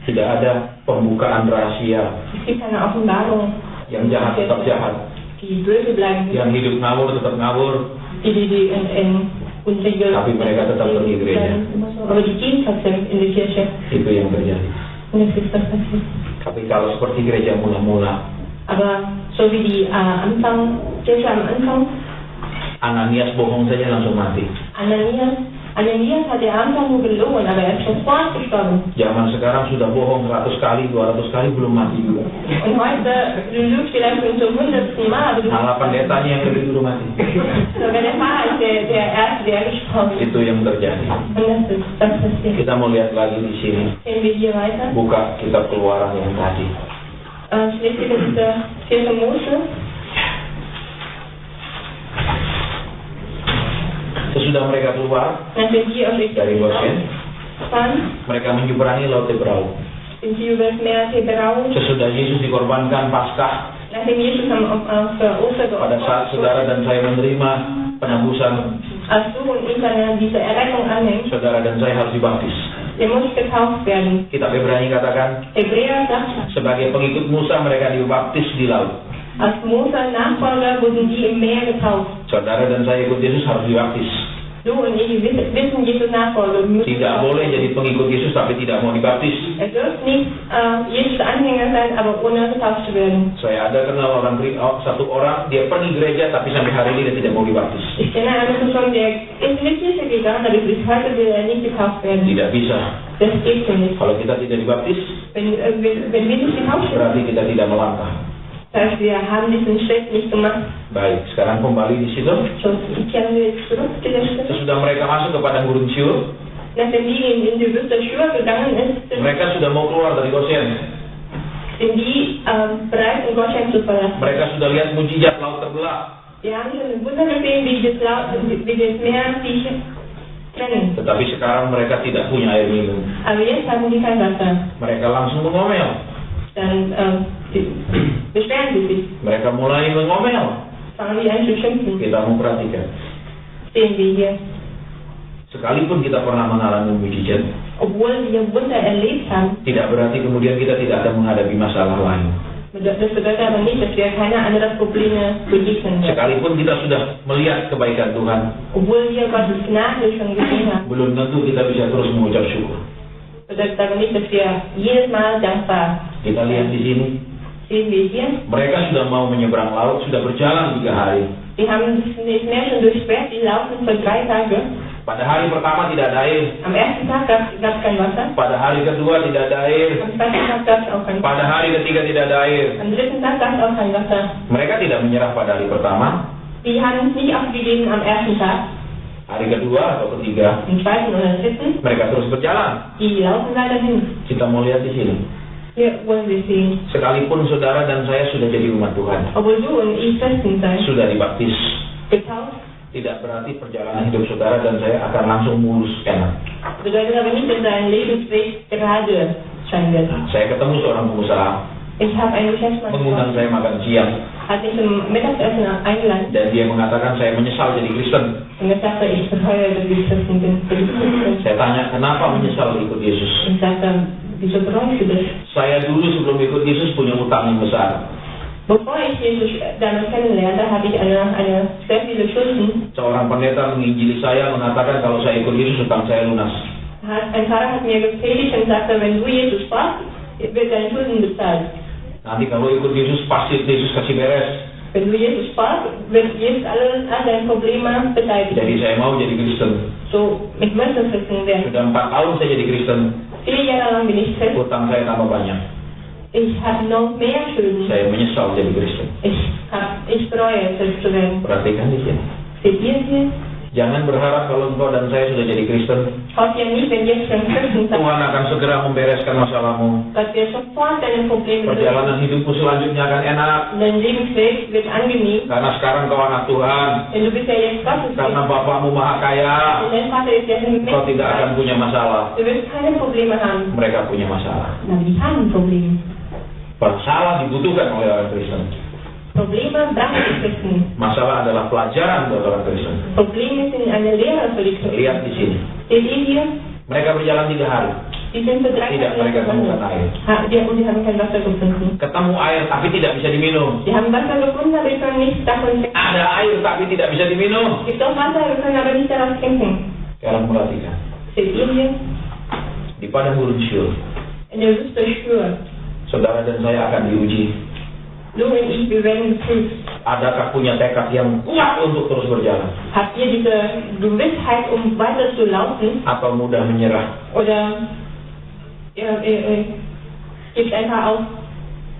Tidak ada pembukaan rahasia. Es gibt keine Offenbarung. Yang jahat tetap jahat. die böse bleiben, yang hidup ngawur tetap ngawur, die unregelmäßig tapi mereka tetap pergi gereja. aber die gehen trotzdem in die Kirche. Itu yang terjadi. Und das ist das passiert. Tapi kalau seperti gereja mula-mula, Aber so wie die Kirche am Anfang, Ananias bohong saja langsung mati. Ananias hat der Anfang nur gelogen, aber er ist sofort gestorben. Zaman sekarang sudah bohong 100 kali, 200 kali belum mati juga. Und heute, du lügst vielleicht schon zum 100. Mal, aber du Malah pendetanya yang lebih dulu mati. sogar der Pfarrer ist der Erste, der gestorben ist. Itu yang terjadi. Und das passiert. Kita mau lihat lagi di sini. Sehen wir hier weiter. Buka kitab Keluaran yang tadi. Schließt ihr 4. Mose. Sesudah mereka keluar Nachdem die aus dari Goshen, fahren, mereka menyeberangi Laut Teberau. sind sie über das Meer Teberau. Sesudah Yesus dikorbankan Paskah, Nachdem Jesus auf der Oster pada saat saudara dan saya menerima penebusan, als du und ich dann diese Errettung annehmen, saudara dan saya harus dibaptis. der muss getauft werden. Kitab Ibrani katakan, Hebräer sagt, sebagai pengikut Musa mereka dibaptis di laut. als Mose Nachfolger wurden die im Meer getauft. Saudara dan saya ikut Yesus harus dibaptis. Du und ich wissen Jesus Nachfolger. Wir müssen Tidak getauft boleh werden. jadi pengikut Yesus tapi tidak mau dibaptis. Er dürft nicht Jesus Anhänger sein, aber ohne getauft zu werden. Saya ada kenal satu orang, dia pergi gereja tapi sampai hari ini dia tidak mau dibaptis. Ich kenne eine Person, der ist in die Kirche gegangen, aber bis heute will er nicht getauft werden. Tidak bisa. Das geht so nicht. Kalau kita tidak dibaptis, Wenn wir nicht getauft werden, berarti kita tidak melangkah. das heißt, wir haben diesen Schritt nicht gemacht. Baik, sekarang kembali di situ. So, kehren wir jetzt zurück zu der Stelle. Sesudah mereka masuk ke padang gurun Syur, Nachdem die in die Wüste Schur gegangen ist, mereka sudah mau keluar dari Goshen. sind die bereit, in Goshen zu verlassen. Mereka sudah lihat mujizat laut terbelah. Wir haben schon ein Wunder gesehen, wie das Meer sich trennen. Tetapi sekarang mereka tidak punya air minum. Aber jetzt haben die kein Wasser. Mereka langsung mengomel. Dann beschweren sie sich, Mereka mulai mengomel. fangen die an zu schimpfen. Kita memperhatikan. Sehen wir hier. Sekalipun kita pernah mengalami mujizat, Obwohl wir Wunder erlebt haben, tidak berarti kemudian kita tidak akan menghadapi masalah lain. das bedeutet aber nicht, dass wir keine anderen Probleme begegnen werden. Sekalipun kita sudah melihat kebaikan Tuhan, Obwohl wir Gottes Gnade schon gesehen haben, belum tentu kita bisa terus mengucap syukur. bedeutet aber nicht, dass wir jedes Mal dankbar Kita lihat di sini, sehen wir hier. mereka sudah mau menyeberang laut, sudah berjalan 3 hari. Die haben das Meer schon durchquert, die laufen für 3 Tage. Pada hari pertama tidak ada air, Am ersten Tag gab es kein Wasser, pada hari kedua tidak ada air, am zweiten Tag gab es auch kein Wasser, pada hari ketiga tidak ada air. am dritten Tag gab es auch kein Wasser. Mereka tidak menyerah pada hari pertama, Die haben es nicht aufgegeben am ersten Tag, hari kedua atau ketiga, am zweiten oder dritten. mereka terus berjalan. Die laufen weiterhin. Kita mau lihat di sini. Hier wollen wir sehen. Sekalipun saudara dan saya sudah jadi umat Tuhan, Obwohl du und ich Christen sein, sudah dibaptis, getauft, tidak berarti perjalanan hidup saudara dan saya akan langsung mulus enak. bedeutet aber nicht, dass dein Lebensweg gerade sein wird. Saya ketemu seorang pengusaha, Ich habe einen Geschäftsmann mengundang getroffen, saya makan siang, hat mich zum Mittagessen eingeladen dan dia mengatakan saya menyesal jadi Kristen. und er sagte, ich bereue, dass ich Christen bin. Saya tanya, kenapa menyesal ikut Yesus? Und sagte, wieso bereust du das? Saya dulu sebelum ikut Yesus punya utang yang besar. Bevor ich Jesus damals kennenlernte, hatte ich eine sehr viele Schulden. Seorang pendeta menginjili saya mengatakan kalau saya ikut Yesus utang saya lunas. Ein Pfarrer hat mir gepredigt und sagte, wenn du Jesus fragst, wird deine Schulden bezahlt. Nanti kalau ikut Yesus pasti Yesus kasih beres. Wenn du Jesus fragst, wird Jesus all deine Probleme beseitigen. Jadi saya mau jadi Kristen. So, ich möchte Christen werden. Sudah 4 tahun saya jadi Kristen. 4 Jahre lang bin ich Christ. Utang saya tambah banyak. Ich habe noch mehr Schulden. Saya menyesal jadi Kristen. Ich bereue, Christ zu werden. Perhatikan di sini. Seht ihr hier? Jangan berharap kalau engkau dan saya sudah jadi Kristen, Schaut ihr nicht, wenn wir schon Christen sind, Tuhan akan segera membereskan masalahmu. dass wir sofort deine Probleme lösen. Perjalanan hidupmu selanjutnya akan enak. Dein Lebensweg wird angenehm. Karena sekarang kau anak Tuhan. Denn du bist ja jetzt Gottes Karena Kind. Bapakmu maha kaya. Und dein Vater ist ja Kau tidak akan mächtig. punya masalah. Du wirst keine Probleme haben. Mereka punya masalah. Na, die haben Probleme. Masalah dibutuhkan oleh orang Kristen. Probleme brauchen die Christen. Masalah adalah pelajaran buat orang Kristen. Probleme sind eine Lehre für die Christen. Lihat di sini. Seht ihr hier? Mereka berjalan 3 hari. Die sind für 3 Tidak, mereka temukan air. Die haben kein Wasser gefunden. Ketemu air tapi tidak bisa diminum. Die haben Wasser gefunden, aber die können nicht davon trinken. Ada air tapi tidak bisa diminum. Es gibt auch Wasser, wir können aber nicht daraus trinken. Sekarang perhatikan. Seht ihr hier? Di padang gurun Syur, In der Wüste Schur. saudara dan saya akan diuji. Du und ich, wir werden geprüft. Adakah punya tekad yang kuat untuk terus berjalan? Habt ihr diese Gewissheit, um weiter zu laufen? Atau mudah menyerah? Oder ihr gebt einfach auf?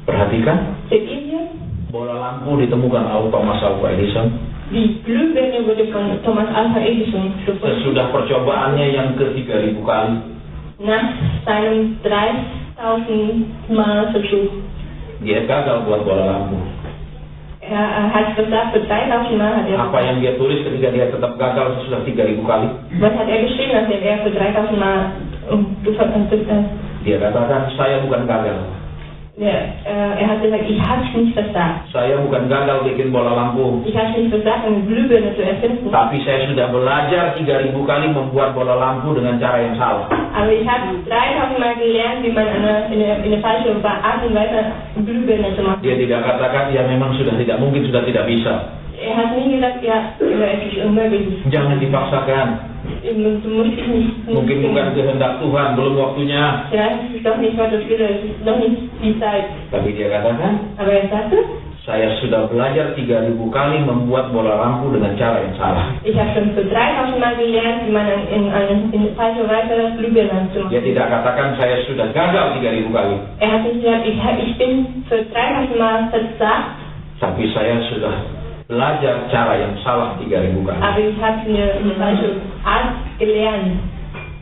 Perhatikan, Seht ihr hier? bola lampu ditemukan oleh Thomas Alva Edison. Die Glühbirne wurde von Thomas Alva Edison gefunden. Sesudah percobaannya yang ke-3000 kali. Nach seinem 3000 Mal Versuch. Dia gagal buat bola lampu. Er hat gesagt, für 3000 Mal hat er Apa yang dia tulis ketika dia tetap gagal sesudah 3000 kali? Was hat er geschrieben, nachdem er für 3000 Mal Dia katakan, saya bukan gagal. Er hat gesagt, ich habe es nicht versagt. Saya bukan gagal bikin bola lampu. Ich habe es nicht versagt, eine Glühbirne zu erfinden. Tapi saya sudah belajar 3000 kali membuat bola lampu dengan cara yang salah. Aber ich habe 3000 Mal gelernt, wie man eine falsche Art und Weise Glühbirne zu machen. Dia tidak katakan, ya memang sudah tidak mungkin, sudah tidak bisa. Er hat nie gesagt, ja, es ist unmöglich. Jangan dipaksakan. Du musst dich nicht. Mungkin bukan kehendak Tuhan, belum waktunya. Vielleicht ist es doch nicht Gottes Wille, es ist noch nicht die Zeit. Tapi dia katakan, Aber er sagte, saya sudah belajar 3000 kali membuat bola lampu dengan cara yang salah. ich habe schon für 3000 Mal gelernt, wie man in falsche Weise Glühbirne zu machen. Dia tidak katakan, saya sudah gagal 3000 kali. Er hat nicht gesagt, ich bin für 3000 Mal versagt, Tapi saya sudah belajar cara yang salah 3000 kali. aber ich habe eine falsche Art gelernt.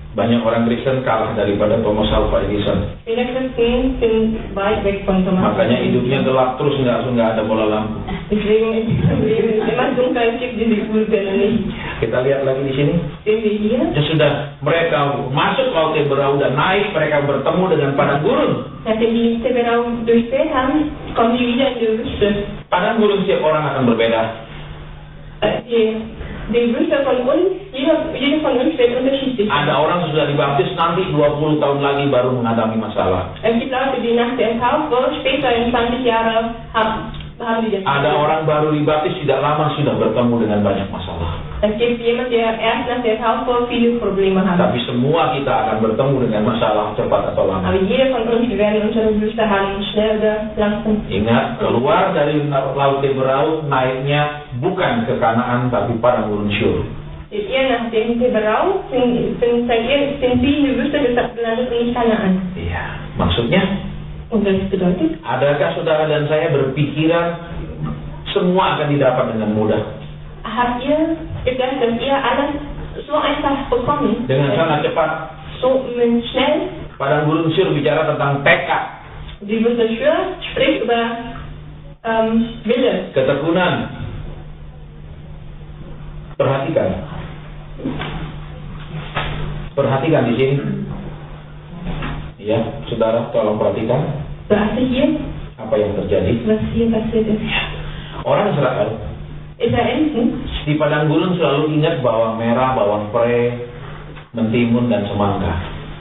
Banyak orang Kristen kalah daripada Thomas Alva Edison. Viele Christen sind weit weg von Thomas. Makanya hidupnya gelap terus, nggak ada bola lampu. Deswegen ist das Leben immer dunkel, es gibt diese Glühbirne nicht. Kita lihat lagi di sini. Sehen wir hier? Ya sudah, mereka masuk laut Teberau dan naik, mereka bertemu dengan padang gurun. Nachdem die Teberau durchquert haben, kommen die wieder in die Wüste. Padang gurun setiap orang akan berbeda. Die Wüste von uns, jeder von uns wird unterschiedlich. Ada orang sudah dibaptis nanti 20 tahun lagi baru menghadapi masalah. Es gibt Leute, die nach der Taufe später in 20 Jahren haben die das. Ada orang baru dibaptis tidak lama sudah bertemu dengan banyak masalah. Es gibt jemand, der erst nach der Taufe viele Probleme hat. Tapi semua kita akan bertemu dengan masalah cepat atau lama. Aber jeder von uns, wir werden unsere Wüste haben, schnell oder langsam. Ingat, keluar dari laut Teberau naiknya bukan ke Kanaan tapi padang gurun Syur. Seht ihr, nach dem Teberau sind sie in die Wüste gelandet und nicht Kanaan. Iya, maksudnya? Und das bedeutet? Adakah saudara dan saya berpikiran semua akan didapat dengan mudah? Habt ihr gedacht, dass ihr alles so einfach bekommt? Dengan sangat cepat. So schnell? Padang gurun Syur bicara tentang tekad. Die Wüste Schur spricht über Wille. Ketekunan. Perhatikan. Perhatikan di sini. Ya, saudara, tolong perhatikan Beachte hier, apa yang terjadi. was hier passiert ist. Orang Israel Israeliten, di padang gurun selalu ingat bawang merah, bawang pre, mentimun dan semangka.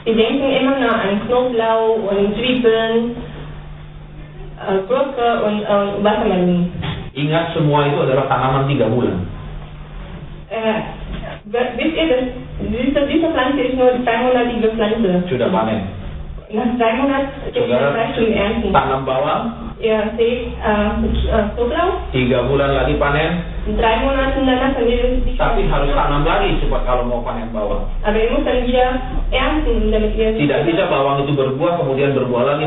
die denken immer noch an Knoblauch und Zwiebeln, Gurke und Wassermelone. Ingat semua itu adalah tanaman 3 bulan. Wisst ihr, dass diese Pflanze ist nur 3-monatige Pflanze. Sudah panen. Nach 3 Monaten gibt es Saudara, Zeit zum Ernten. tanam bawang, Ihr seht Knoblauch, 3 bulan lagi panen, 3 Monate danach dann wieder tapi harus tanam lagi supaya kalau mau panen bawang. Aber ihr müsst dann wieder ernten, damit ihr... Tidak bisa bawang itu berbuah, kemudian berbuah lagi.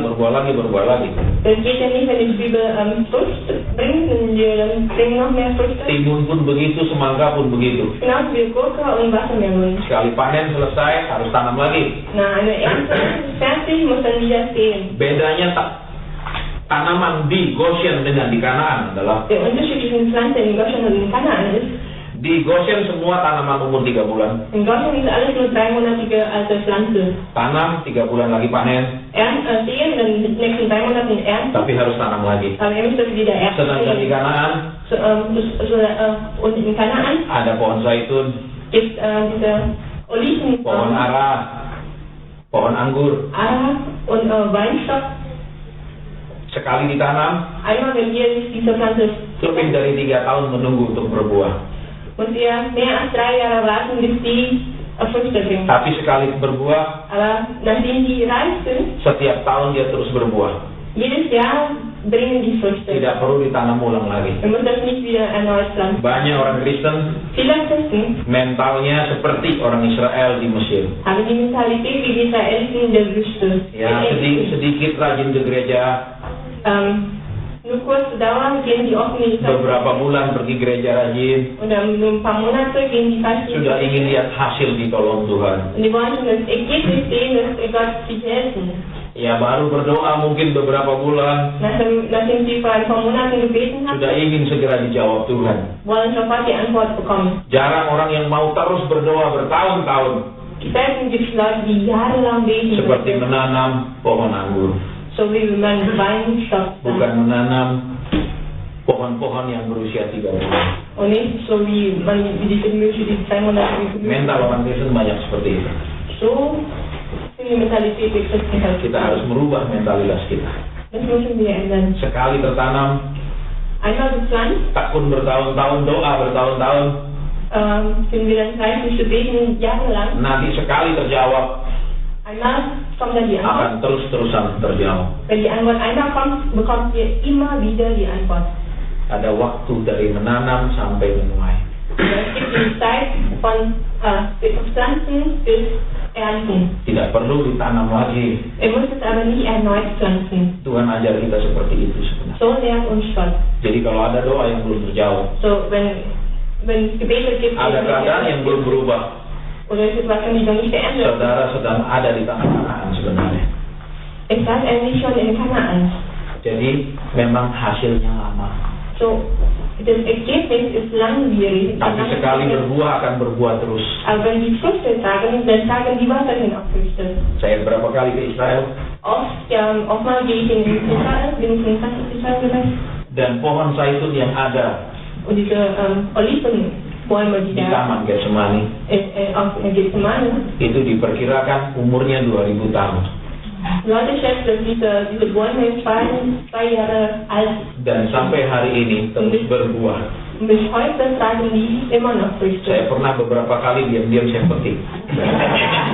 Das geht ja nicht, wenn die Zwiebel Frucht bringt, dann bringen noch mehr Früchte. Timun pun begitu, semangka pun begitu. Genauso wie Gurke und Wassermelone. Sekali panen selesai, harus tanam lagi. Na, eine Ernte ist fertig, muss dann wieder stehen. Bedanya tanaman di Goshen dengan di Kanaan adalah Der Unterschied zwischen Pflanzen in Goshen und in Kanaan ist, di Goshen semua tanaman umur 3 bulan. in Goshen ist alles nur 3-monatige alte Pflanze. Tanam, 3 bulan lagi panen, Sehen, dann in den nächsten 3 Monaten ernten. tapi harus tanam lagi. Aber ihr müsst das wieder Sedangkan di ernten. Kanaan Und in Kanaan ada pohon zaitun, gibt diese Oliven, pohon ara, Pohon anggur Ara und Weinstock. sekali ditanam Einmal wenn ihr diese Pflanze lebih dari 3 tahun menunggu untuk berbuah. muss ihr mehr als 3 Jahre warten, bis die Früchte bringen. Tapi sekali berbuah, Aber nachdem die reif sind, setiap tahun dia terus berbuah. jedes Jahr bringen die Früchte. Tidak perlu ditanam ulang lagi. Man muss das nicht wieder erneut pflanzen. Banyak orang Kristen Viele Christen mentalnya seperti orang Israel di Mesir. haben die Mentalität wie die Israeliten in der Wüste. Ya, sedikit rajin ke gereja, Nur kurze Dauer gehen die oft in die beberapa bulan pergi gereja rajin, und dann nur ein paar Monate gehen die fast sudah ingin lihat hasil ditolong Tuhan. und die wollen schon das Ergebnis sehen, dass Gott sie helfen. Ya, baru berdoa mungkin beberapa bulan, Nachdem sie vor ein paar Monaten gebeten haben, sudah ingin segera dijawab Tuhan. wollen sofort die Antwort bekommen. Jarang orang yang mau terus berdoa bertahun-tahun, Selten gibt es Leute, die jahrelang beten, seperti menanam pohon anggur, so wie man Weinstock bukan menanam pohon-pohon yang berusia 3 bulan. und nicht so wie die Gemüse, die 2 Monate Gemüse. Mental orang Kristen banyak seperti itu. So sind die Mentalität der Christen halt. Kita harus merubah mentalitas kita. Das müssen wir ändern. Sekali tertanam, Einmal gepflanzt, takun bertahun-tahun, doa bertahun-tahun, finden wir dann Früchte beten jahrelang. nanti sekali terjawab, Einmal kommt dann die Antwort. akan terus-terusan terjawab. Wenn die Antwort einmal kommt, bekommt ihr immer wieder die Antwort. Ada waktu dari menanam sampai menuai. Es gibt die Zeit von Pflanzen bis Ernten. Tidak perlu ditanam lagi. Ihr müsst es aber nicht erneut pflanzen. Tuhan ajar kita seperti itu sebenarnya. So lehrt uns Gott. Jadi kalau ada doa yang belum terjawab, So, wenn es Gebete gibt, ada keadaan yang belum berubah, oder Situationen, die noch nicht geändert sind, saudara sedang ada di tanah Kanaan sebenarnya. es seid eigentlich schon in Kanaan. Jadi memang hasilnya lama. So, das Ergebnis ist langwierig. Tapi sekali berbuah akan berbuah terus. Aber wenn die Früchte tragen, dann tragen die weiterhin auch Früchte. Saya berapa kali ke Israel Oftmals gehe ich in Israel, bin ich in Israel gewesen. dan pohon zaitun yang ada Und diese Olivenbäume, die di da Taman Getsemani auf Gethsemane, itu diperkirakan umurnya 2000 tahun. Leute schätzen, dass diese Bäume 2 Jahre alt sind. Dan sampai hari ini terus berbuah. Und bis heute tragen die immer noch Früchte. Saya pernah beberapa kali diam-diam saya petik.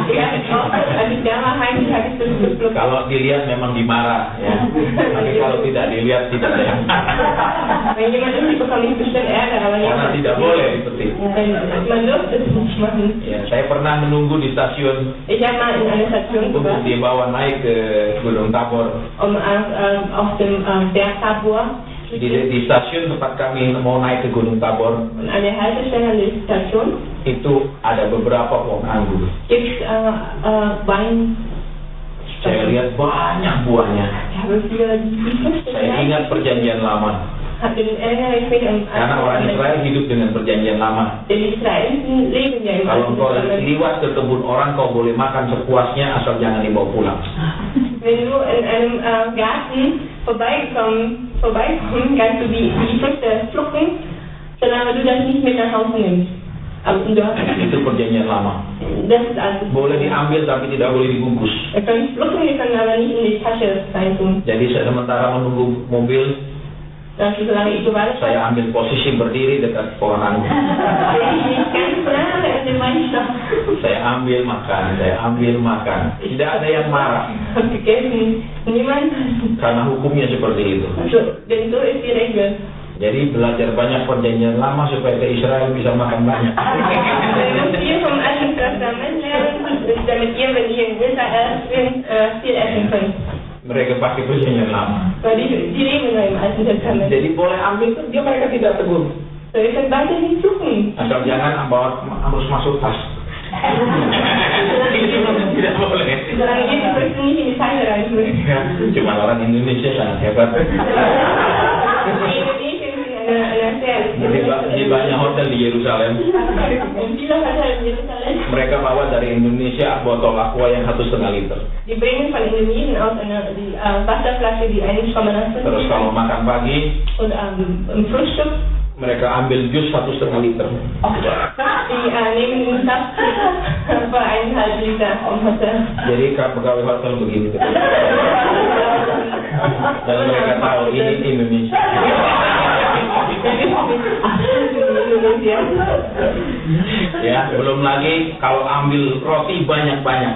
Ja, als ich da war, heimlich habe ich das gepflückt. Kalau dilihat memang dimarah, ya. Tapi kalau tidak dilihat tidak ada yang Wenn jemand das nicht bekommt, ich bestimmt Ärger, aber ja, karena tidak boleh dipetik. man dürfte es nicht machen. Ya, saya pernah menunggu di stasiun Ich habe mal in einer Station untuk gewartet, dibawa naik ke Gunung Tabor. auf dem Berg Tabor. Di stasiun tempat kami mau naik ke Gunung Tabor Und an der Haltestelle an der Station itu ada beberapa pohon anggur. gibt es Wein. Saya lihat banyak buahnya. Ich habe früher die Früchte Saya ingat perjanjian lama. erinnere ich mich Karena orang Israel hidup dengan perjanjian lama. Die Israeliten leben ja im Kalau Alten engkau Testament. liwat ke kebun orang, kau boleh makan sepuasnya asal jangan dibawa pulang. Wenn du in einem Garten vorbeikommen, kannst du die Früchte pflücken, solange du das nicht mit nach Hause nimmst. Aber du hast Itu perjanjian lama. das ist alles. Boleh diambil tapi tidak boleh dibungkus. Wir können pflücken, wir können aber nicht in die Tasche reintun. Jadi saya sementara menunggu mobil, Solange ich gewartet habe, saya ambil posisi berdiri dekat pohon anggur. bin ich ganz nah an dem Weinstock. Saya ambil makan. Tidak ada yang marah. Hab gegessen. Niemand. Karena hukumnya seperti itu. Denn so ist die Regel. Jadi belajar banyak perjanjian lama supaya ke Israel bisa makan banyak. Wir müssen viel vom Alten Testament lernen, damit ihr, wenn ihr in Israel sind, viel essen könnt. Mereka pakai perjanjian lama. Weil die leben ja im Alten Testament. Jadi boleh ambil, dia mereka tidak tegur. So, ihr könnt weiterhin suchen. Asal jangan harus masuk tas. Tidak boleh. Solange ihr die Früchte nicht in die Tasche reintun. Ya, cuma orang Indonesia sangat hebat. Die Indonesien sind eine sehr... Di banyak hotel di Yerusalem, In vielen Hotels in Jerusalem, mereka bawa dari Indonesia botol aqua yang 1,5 liter. die bringen von Indonesien aus die Wasserflasche, die 1,9 Terus kalau makan pagi, und im Frühstück mereka ambil jus 1,5 liter. Die nehmen Saft für 1,5 Liter vom Hotel. Jadi pegawai hotel begini. Dan mereka tahu ini Indonesia. Ya, belum lagi kalau ambil roti banyak-banyak.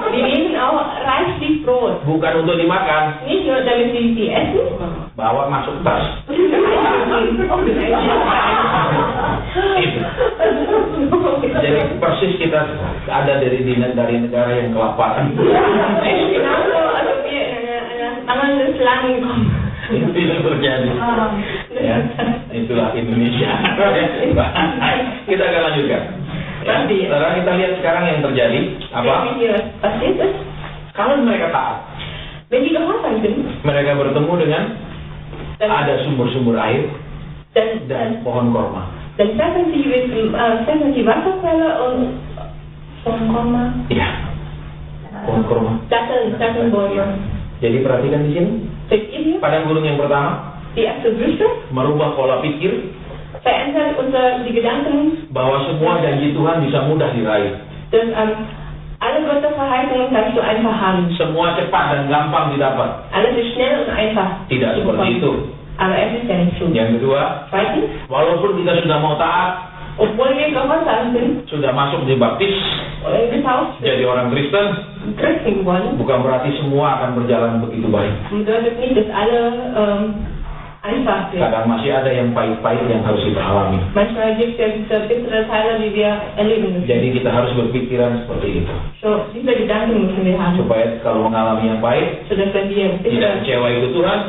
Die nehmen auch reichlich Brot. Bukan untuk dimakan, Nicht nur damit sie die essen. bawa masuk tas. Jadi persis kita ada dari negara yang kelaparan. Genauso, also wir in einer mangelndes Land kommen. Itu yang terjadi. Ya, itulah Indonesia. Kita akan lanjutkan. Ya, sekarang kita lihat sekarang yang terjadi apa? Passiert ist, Kalau mereka taat, wenn die gehorsam sind, mereka bertemu dengan ada sumber-sumber air dann dan pohon korma. treffen sie Wasserquelle und Korma. Iya, pohon korma. Dattelbäume. Jadi perhatikan di sini. Seht ihr hier? Padang gurun yang pertama Die erste Wüste merubah pola pikir verändert die Gedanken, bahwa semua janji Tuhan bisa mudah diraih. dass alle Götterverheißungen kannst du einfach haben. Semua cepat dan gampang didapat. Alles ist schnell und einfach. Tidak zu seperti bekommen. itu. Aber es ist ja nicht so. Yang kedua, Zweitens, walaupun kita sudah mau taat, obwohl wir gehorsam sind sudah masuk dibaptis, und getauft sind, jadi orang Kristen, Christen geworden, bukan berarti semua akan berjalan begitu baik. bedeutet nicht, dass alle einfach sind. Kadang masih ada yang pahit-pahit yang harus kita alami. Manchmal gibt es diese bittere Teile, die wir erleben müssen. Jadi kita harus berpikiran seperti itu. So, diese Gedanken müssen wir haben, Supaya kalau mengalami yang pahit, sodass wenn wir tidak kecewa itu Tuhan,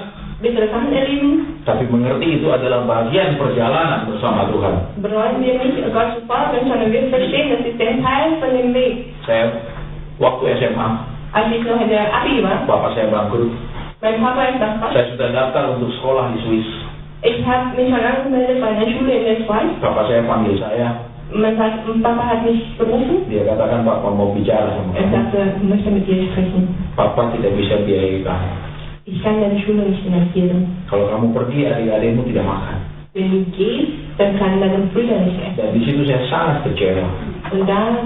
bittere Sachen erleben, tapi mengerti itu adalah bagian perjalanan bersama Tuhan. bereuen wir nicht Gott zu folgen, sondern wir verstehen, das ist ein Teil von dem Weg. Saya waktu SMA, Als ich noch in der Abi war, bapak saya bangkrut. mein Papa ist nach Gott. Saya sudah daftar untuk sekolah di Swiss. Ich habe mich schon angemeldet bei einer Schule in der Schweiz. Bapak saya panggil saya, Mein Papa hat mich berufen. dia katakan Papa mau bicara sama Er kamu. sagte, ich möchte mit dir sprechen. Papa tidak bisa biayai kamu. Ich kann deine Schule nicht finanzieren. Kalau kamu pergi, adik-adikmu tidak makan. Wenn du gehst, dann kann deine Brüder nicht essen. Dan di situ saya sangat kecewa. Und da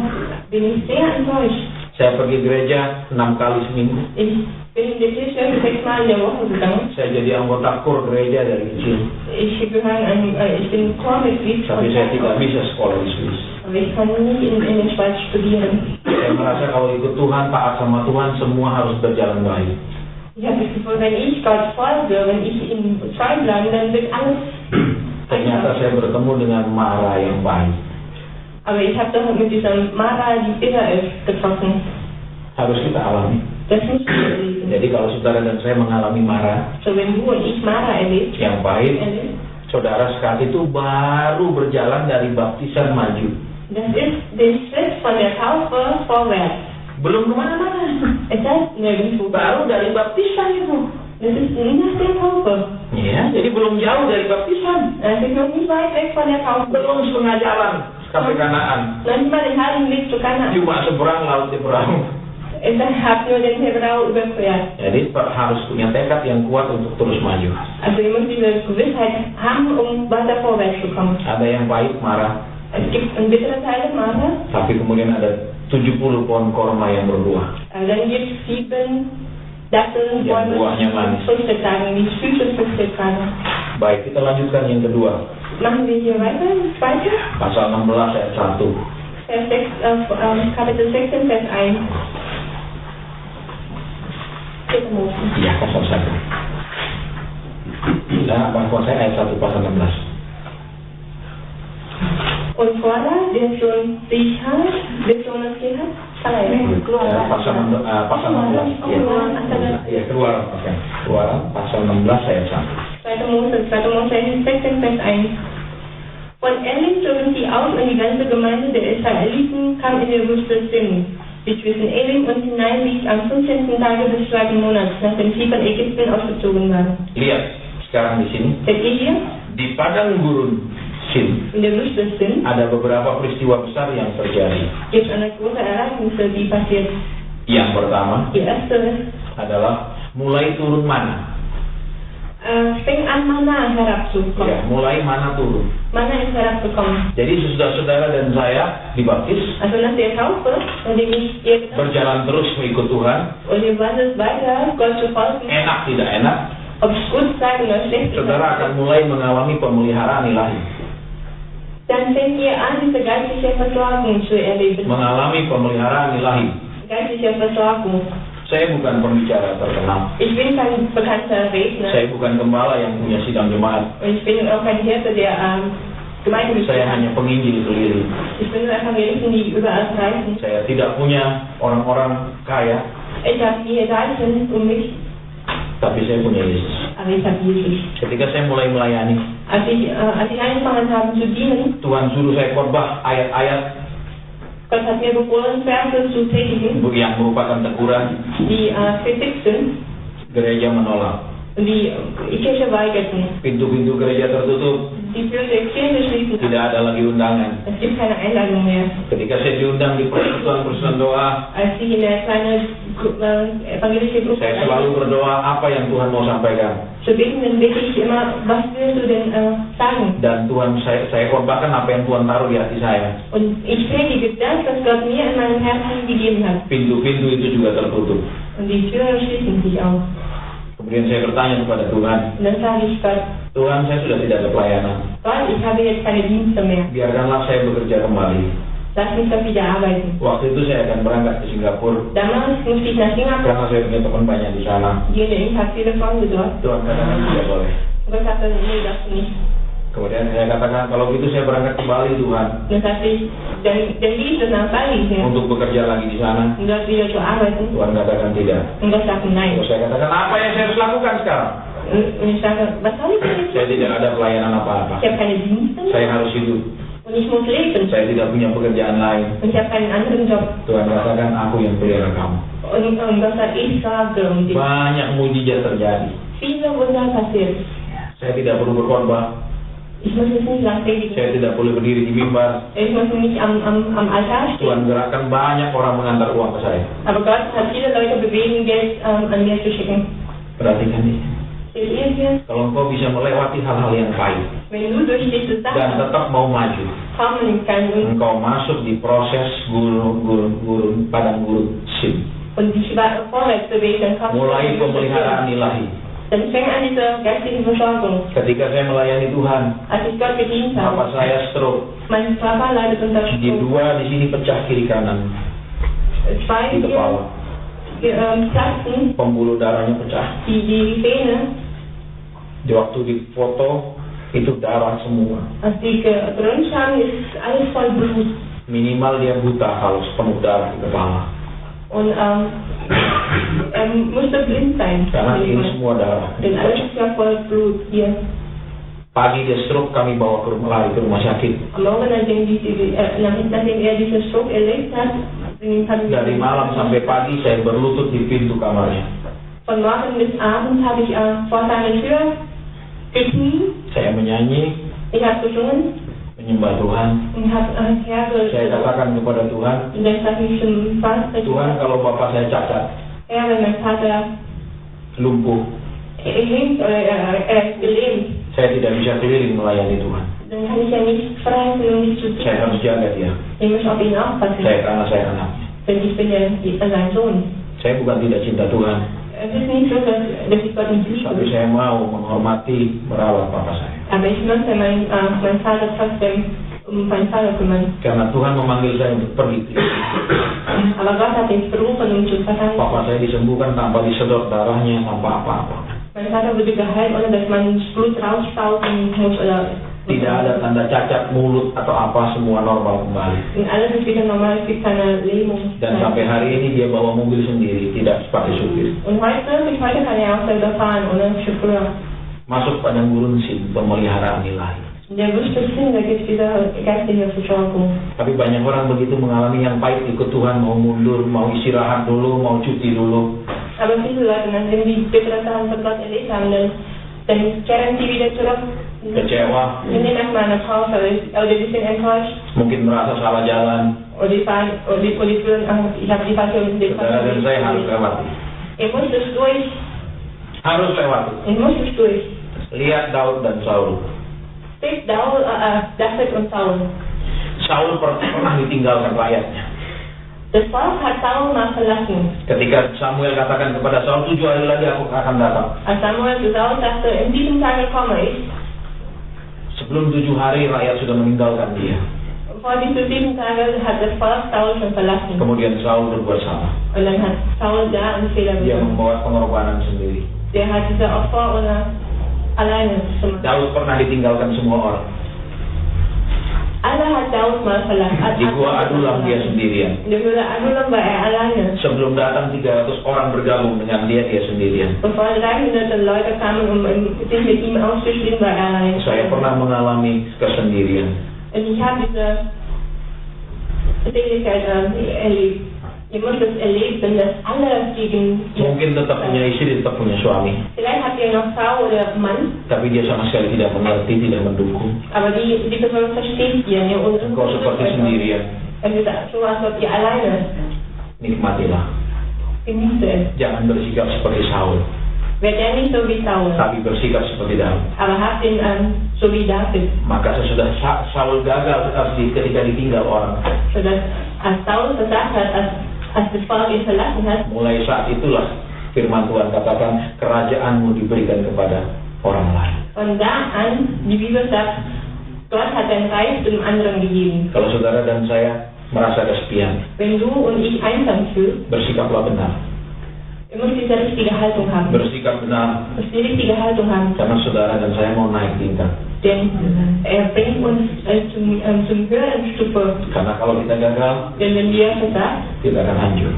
bin ich sehr enttäuscht. Saya pergi gereja 6 kali seminggu. Ich bin in die Kirche 6 Mal in der Woche gegangen. Saya jadi anggota kur gereja dari kecil. Ich bin Chormitglied. Tapi saya tidak bisa sekolah di Swiss. Aber ich kann nicht in der Schweiz studieren. Saya merasa kalau ikut Tuhan, taat sama Tuhan, semua harus berjalan baik. Ich habe das Gefühl, wenn ich Gott folge, wenn ich ihm treu bleibe, dann wird alles Ternyata einfach. saya bertemu dengan Mara yang baik. Aber ich habe doch mit dieser Mara, die bitter ist, getroffen. Harus kita alami. Das muss ich erleben. Jadi kalau saudara dan saya mengalami Mara So, wenn du und ich Mara erlebt, yang baik, saudara sekarang itu baru berjalan dari baptisan maju. das ist der Schritt von der Taufe vorwärts. Belum kemana-mana. Es heißt nirgendwo. Baru dari baptisan itu. Das ist nach der Taufe. Ya, jadi belum jauh dari baptisan. Es ist noch nicht weit weg von der Taufe. Belum setengah jalan sampai Kanaan. Noch nicht mal den halben Weg zu Kanaan. Cuma seberang laut Yebrahim. Es hat nur den Hebrau überquert. Jadi harus punya tekad yang kuat untuk terus maju. Also ihr müsst diese Gewissheit haben, um weiter vorwärts zu kommen. Ada yang baik marah, Es gibt einen bitteren Teil im Mara. tapi kemudian ada 70 pohon korma yang berbuah. Dann gibt es 7 Datteln, Yang buahnya manis. Früchte tragen, die süße Früchte tragen. Baik, kita lanjutkan yang kedua. Machen wir hier weiter, weiter. Pasal 16 ayat 1. Vers 6, Kapitel 16, Vers 1. Iya, pasal 1. Nah, Bang Kuasa ayat 1 pasal 16. Und Keluaran, der Sohn Sichar, der Sohn Sichar, salah ya? Pasal 16 ya, Keluaran pasal 16 ayat 1. 2. Mose 16, Vers 1. Von Elim zogen sie aus und die ganze Gemeinde der Israeliten kam in der Wüste Sin, die zwischen Elim und Sinai liegt am 15. Tage des 2. Monats, nachdem sie von Ägypten ausgezogen waren. Lihat sekarang di sini Seht ihr hier? di padang gurun Sin In der Wüste Sin ada beberapa peristiwa besar yang terjadi. gibt es eine große Ereignisse, die passiert. Yang pertama Die erste adalah mulai turun mana. fing an Mana herabzukommen. Ya, mulai mana turun. Mana ist herabgekommen. Jadi saudara-saudara dan saya dibaptis, Also nach der Taufe, indem ich ihr berjalan terus mengikut Tuhan, und ihr wandelt weiter, Gott zu folgen, enak tidak enak, ob es gut sein oder schlecht ist, saudara akan mulai mengalami pemeliharaan ilahi, dann fängt ihr an, diese geistliche Versorgung zu erleben. mengalami pemeliharaan ilahi. Geistliche Versorgung. Saya bukan pembicara terkenal, Ich bin kein bekannter Redner saya bukan gembala yang punya sidang jemaat, und ich bin auch kein Hirte, der Gemeinde saya besucht. hanya penginjil keliling. Ich bin nur Evangelisten, die überall reisen. Saya tidak punya orang-orang kaya, Ich habe die Reichen um mich, tapi saya punya Yesus. aber ich habe Jesus. Ketika saya mulai melayani, Als ich angefangen habe zu dienen, Tuhan suruh saya khotbah ayat-ayat Gott hat mir befohlen, Verse zu predigen, yang merupakan teguran, die Kritik sind gereja menolak. und die Kirche weigerten. Pintu-pintu gereja tertutup, Die Tür der Kirche schließen ab. tidak ada lagi undangan. Es gibt keine Einladung mehr. Ketika saya diundang di persekutuan doa, Als ich in der kleinen evangelische Gruppe saya selalu berdoa apa yang Tuhan mau sampaikan. zu beten, dann bete ich immer, was willst du denn sagen? Dan Tuhan, saya khotbahkan apa yang Tuhan taruh di hati saya. Und ich predige das, was Gott mir in meinem Herzen gegeben hat. Pintu-pintu itu juga tertutup. Und die Türen schließen sich auch. Kemudian saya bertanya kepada Tuhan, Und dann sage ich Gott, Tuhan, saya sudah tidak ada pelayanan. Gott, ich habe jetzt keine Dienste mehr. Biarkanlah saya bekerja kembali. Lass mich doch wieder arbeiten. Waktu itu saya akan berangkat ke Singapura Damals musste ich nach Singapur karena saya punya teman banyak di sana. gehen, ich habe viele Freunde dort. Tuhan katakan tidak boleh. Und Gott sagte, nee, das nicht. Kemudian saya katakan kalau gitu saya berangkat kembali Tuhan Und dann sagte ich, dann gehe ich dann nach Bali her, untuk bekerja lagi di sana. um dort wieder zu arbeiten. Tuhan katakan tidak. Und Gott sagte, nein. Terus saya katakan apa yang saya harus lakukan sekarang? Und ich sage, was soll ich denn jetzt Saya machen? tidak ada pelayanan apa-apa. Ich habe keine Dienste Saya mehr harus hidup. und ich muss leben. Saya tidak punya pekerjaan lain. Und ich habe keinen anderen Job. Tuhan katakan aku yang pelihara kamu. Und Gott sagt, ich sorge um dich. Banyak mujizat terjadi. Viele Wunder passiert. Saya tidak perlu berkhotbah. Ich muss jetzt nicht lang predigen. Saya tidak boleh berdiri di mimbar. Ich muss nicht am Altar stehen. Tuhan gerakkan banyak orang mengantar uang ke saya. Aber Gott hat viele Leute bewegen, Geld an mir zu schicken. Perhatikan ini. Seht ihr hier? Kalau engkau bisa melewati hal-hal yang pahit Wenn du durch diese dan Sachen tetap mau maju, kommen kannst engkau masuk di proses gurun padang gurun sim. und dich vorwärts bewegen, dann kommst Mulai du pemeliharaan ilahi. Dann fängt an diese geistige Versorgung. Ketika saya melayani Tuhan, Als ich Gott gedient papa habe, saya stroke. mein Papa leidet unter Di Stroke. dua di sini pecah kiri kanan Zwei di kepala. platzen, Pembuluh darahnya pecah. die Vene, Di waktu di foto itu darah semua. als die geröntgt haben, ist alles voll Blut. Minimal dia buta kalau penuh darah di kepala. Und musste blind sein. Karena ini semua darah. Denn alles ist ja voll Blut hier. Pagi dia stroke, kami bawa lari ke rumah sakit. Am Morgen, nachdem er diesen Stroke erlebt hat, Dari malam sampai pagi saya berlutut di pintu kamarnya. von Morgen bis Abend habe ich vor seiner Tür gekniet. Saya menyanyi, Ich habe gesungen menyembah Tuhan. und habe Herr Saya katakan kepada Tuhan, und dann sage ich zum Vater, Tuhan kalau bapak saya cacat, Herr, wenn mein Vater lumpuh, hinkt oder er ist gelähmt, saya tidak bisa keliling melayani Tuhan. dann kann ich ja nicht frei sein, um nicht zu Saya tun. harus jaga dia. Ich muss auf ihn aufpassen, Karena saya anaknya. denn ich bin ja sein Sohn. Saya bukan tidak cinta Tuhan, Es ist nicht so, dass ich Gott nicht tapi liebe, saya mau menghormati, merawat papa saya. aber ich möchte meinen Vater trotzdem um meinen Vater kümmern. Karena Tuhan memanggil saya untuk pergi. Aber Gott hat ihn berufen, um zu verteidigen. Papa saya disembuhkan tanpa disedot darahnya, tanpa apa-apa. Mein Vater wurde geheilt, ohne dass man das Blut raussaugen muss oder. Tidak ada tanda cacat mulut atau apa, semua normal kembali. Und alles ist wieder normal, es gibt keine Lähmung. Dan sampai hari ini dia bawa mobil sendiri, tidak pakai supir. Und bis heute kann er auch selber fahren, ohne Chauffeur. Masuk padang gurun sim, pemeliharaan ilahi. In der Wüste Sinn, da gibt es diese geistige Versorgung. Tapi banyak orang begitu mengalami yang pahit ikut Tuhan, mau mundur, mau istirahat dulu, mau cuti dulu. Aber viele Leute, nachdem die bittere Sachen von Gott erlebt haben, dann kehren sie wieder zurück. Kecewa, Nehmen erstmal eine Pause, oder die sind enttäuscht. mungkin merasa salah jalan. Oder die fühlen, ich habe die falsche Saudara dan saya harus lewati. Ihr müsst es durch Harus lewati. Ich muss es durch. Lihat Daud dan Saul. David und Saul. Saul pernah ditinggalkan rakyatnya. Das Volk hat Saul mal verlassen. Ketika Samuel katakan kepada Saul, 7 hari lagi aku akan datang. Als Samuel zu Saul sagte, in diesem Tage komme ich. Sebelum 7 hari rakyat sudah meninggalkan dia. Vor diesen 7 Tagen hat das Volk Saul schon verlassen. Kemudian Saul berbuat salah. Und dann hat Saul da einen Fehler Dia gemacht. membawa pengorbanan sendiri. Der hat diese Opfer oder alleine gemacht. Daud pernah ditinggalkan semua orang. Alle hat Daud mal verlassen. Di gua Adulam dia sendirian. In der Höhle Adulam war alleine. Sebelum datang 300 orang bergabung dengan dia sendirian. Bevor 300 Leute kamen, sich mit ihm auszuschließen, war alleine. Saya pernah mengalami kesendirian. Und ich habe diese Tätigkeit erlebt. Ihr müsst es erlebt, wenn das alle gegen ihr. Mungkin tetap punya istri, tetap punya suami. Vielleicht habt ihr noch Frau oder Mann, Tapi dia sama sekali tidak mengerti, tidak mendukung. aber die Person versteht ihr nicht. Und Engkau seperti sendirian. es ist so, als ob ihr alleine Nikmatilah. genießt es. Jangan bersikap seperti Saul, Werdet ihr nicht so wie Saul, tapi bersikap seperti Daud. aber habt ihn so wie David. Maka sesudah Saul gagal ketika ditinggal orang, Sodass als Saul versagt hat, als das Volk ihn verlassen hat, mulai saat itulah firman Tuhan katakan kerajaanmu diberikan kepada orang lain. von da an, die Bibel sagt, Gott hat sein Reich dem anderen gegeben. Kalau saudara dan saya merasa kesepian, Wenn du und ich einsam fühlst, bersikaplah benar. ihr müsst diese richtige Haltung haben. Bersikap benar, Ihr müsst die richtige Haltung haben. karena saudara dan saya mau naik tingkat. Denn er bringt uns zum höheren Stufe. Karena kalau kita gagal, Denn wenn wir versagt, kita akan hancur.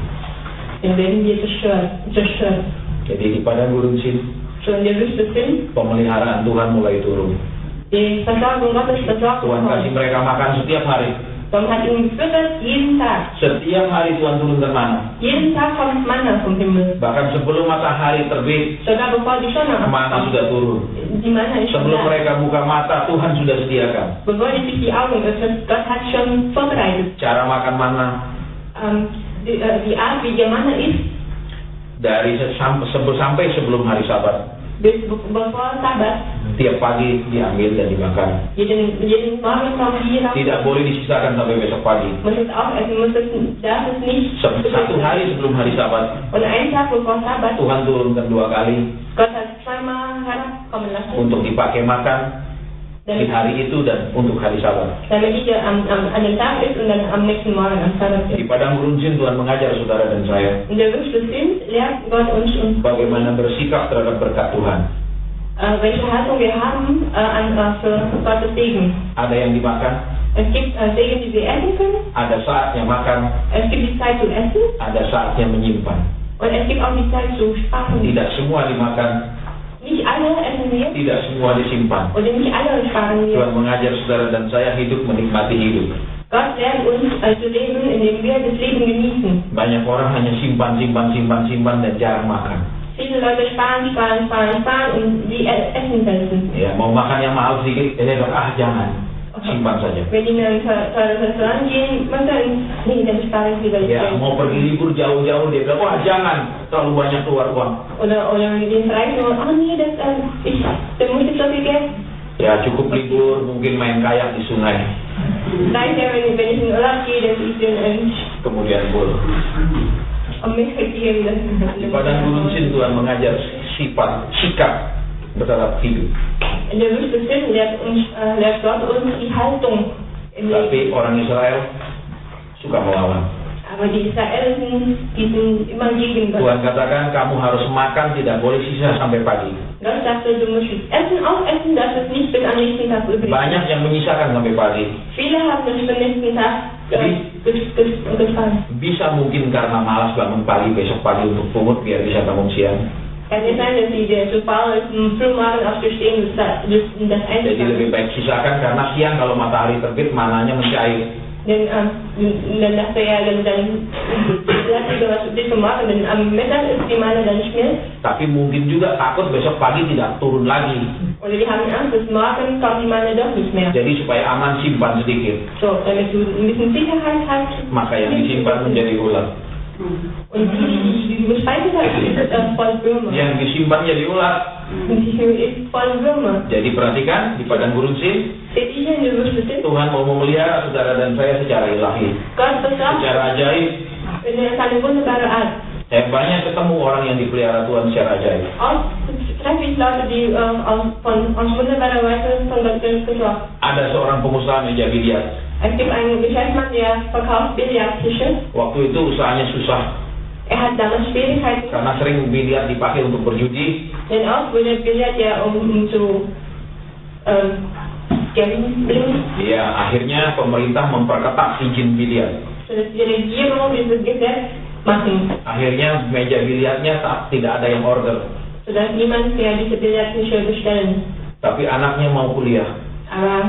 dann werden wir zerstört. Jadi di padang gurun Sin, So in der Wüste sind, pemeliharaan Tuhan mulai turun. die Versorgung Gottes versorgt Tuhan kasih uns. mereka makan setiap hari. Gott hat ihn gefüttert jeden Tag. Setiap hari Tuhan turunkan mana. Jeden Tag kommt Manna vom Himmel. Bahkan sebelum matahari terbit, Sogar bevor die Sonne mana aufkommt, sudah turun. die Manna ist schon Sebelum da. mereka buka mata, Tuhan sudah sediakan. Bevor die sich die Augen öffnen, Gott hat schon vorbereitet. Cara makan mana Die Art, wie der Manna ist, dari sampai sebelum hari Sabat. bevor Sabbat, Tiap pagi diambil dan dimakan. jeden Morgen kommen die raus. Tidak boleh disisakan sampai besok pagi. Muss es aufessen, darf es nicht. Satu hari sebelum hari Sabat, Und einen Tag bevor Sabbat, Tuhan turunkan 2 kali Gott hat zweimal herabkommen lassen, untuk dipakai makan di hari itu dan untuk hari Sabat. damit die an dem Tag ist und dann am nächsten Morgen am Sabbat Di ist. padang gurun Sin Tuhan mengajar saudara dan saya In der Wüste sind, lehrt Gott uns bagaimana bersikap terhadap berkat Tuhan. welche Haltung wir haben für Gottes Segen. Ada yang dimakan, Es gibt Segen, die wir essen können, ada saatnya makan, es gibt die Zeit zu essen ada saatnya menyimpan. und es gibt auch die Zeit zu sparen. Tidak semua dimakan, Nicht alle essen wir tidak semua disimpan. und nicht alle sparen wir. Tuhan mengajar saudara dan saya hidup menikmati hidup. Gott lernt uns zu leben, indem wir das Leben genießen. Banyak orang hanya simpan dan jarang makan. Viele Leute sparen und die essen selten. Ya, mau makan yang mahal sedikit, ini jangan, simpan saja. Wenn die in ein teures Restaurant gehen, man sagt, nee, dann spare ich lieber das Ya, Geld. mau pergi libur jauh-jauh, dia bilang, wah jangan, terlalu banyak keluar uang. Oder wir gehen reisen und, nee, da muss ich so viel Geld. Ya, cukup libur, mungkin main kayak di sungai. Reicht ja, wenn ich in Urlaub gehe, dass ich den Kemudian pulang. mich vergehe. Di padang gurun Sin Tuhan mengajar sikap berharap hidup. In der Wüste Sin lehrt Gott uns die Haltung im Tapi Leben. orang Israel suka melawan. Aber die Israeliten, die sind immer gegen Gott. Tuhan katakan kamu harus makan, tidak boleh sisa sampai pagi. Gott sagte, du musst essen, aufessen, dass es nicht bis am nächsten Tag übrig ist. Banyak yang menyisakan sampai pagi. Viele haben es für den nächsten Tag gefangen. Bisa mungkin karena malas bangun pagi, besok pagi untuk pungut biar bisa bangun siang. Kann es sein, dass sie zu faul ist, frühmorgen aufzustehen und das Jadi einzufangen. lebih baik sisakan karena siang kalau matahari terbit mananya mencair. Denn dann dachte er, dann lass ich was bis zum Morgen, denn am Mittag ist die Manne dann nicht mehr. Tapi mungkin juga takut besok pagi tidak turun lagi. Oder die haben Angst, bis morgen kommt die Manne doch nicht mehr. Jadi supaya aman simpan sedikit. So, damit du ein bisschen Sicherheit hast. Maka yang disimpan menjadi ulat. Und die gespeichert hat, ist voll Würmer. Yang disimpan jadi ulat. Und die Höhle ist voll Würmer. Jadi perhatikan di padang gurun Sin, Seht ihr hier in der Wüste sind? Tuhan mau memelihara saudara dan saya secara ilahi, Gott bestraft secara ajaib. in eine wunderbare Art. Saya banyak ketemu orang yang dipelihara Tuhan secara ajaib. Auch treffe ich Leute, die aus wunderbarer Weise von Gott gesorgt. Ada seorang pengusaha meja biliar. Es gibt einen Geschäftsmann, der verkauft Billardtische. Waktu itu usahanya susah Er hat damals Schwierigkeiten, karena sering biliar dipakai untuk berjudi. denn oft wurde Billard ja zu Gambling, Ya, akhirnya pemerintah memperketat izin biliar. sodass die Regierung dieses Gesetz machen, Akhirnya meja biliarnya tidak ada yang order. sodass niemand mehr diese Billardtische bestellen. Tapi anaknya mau kuliah. Aber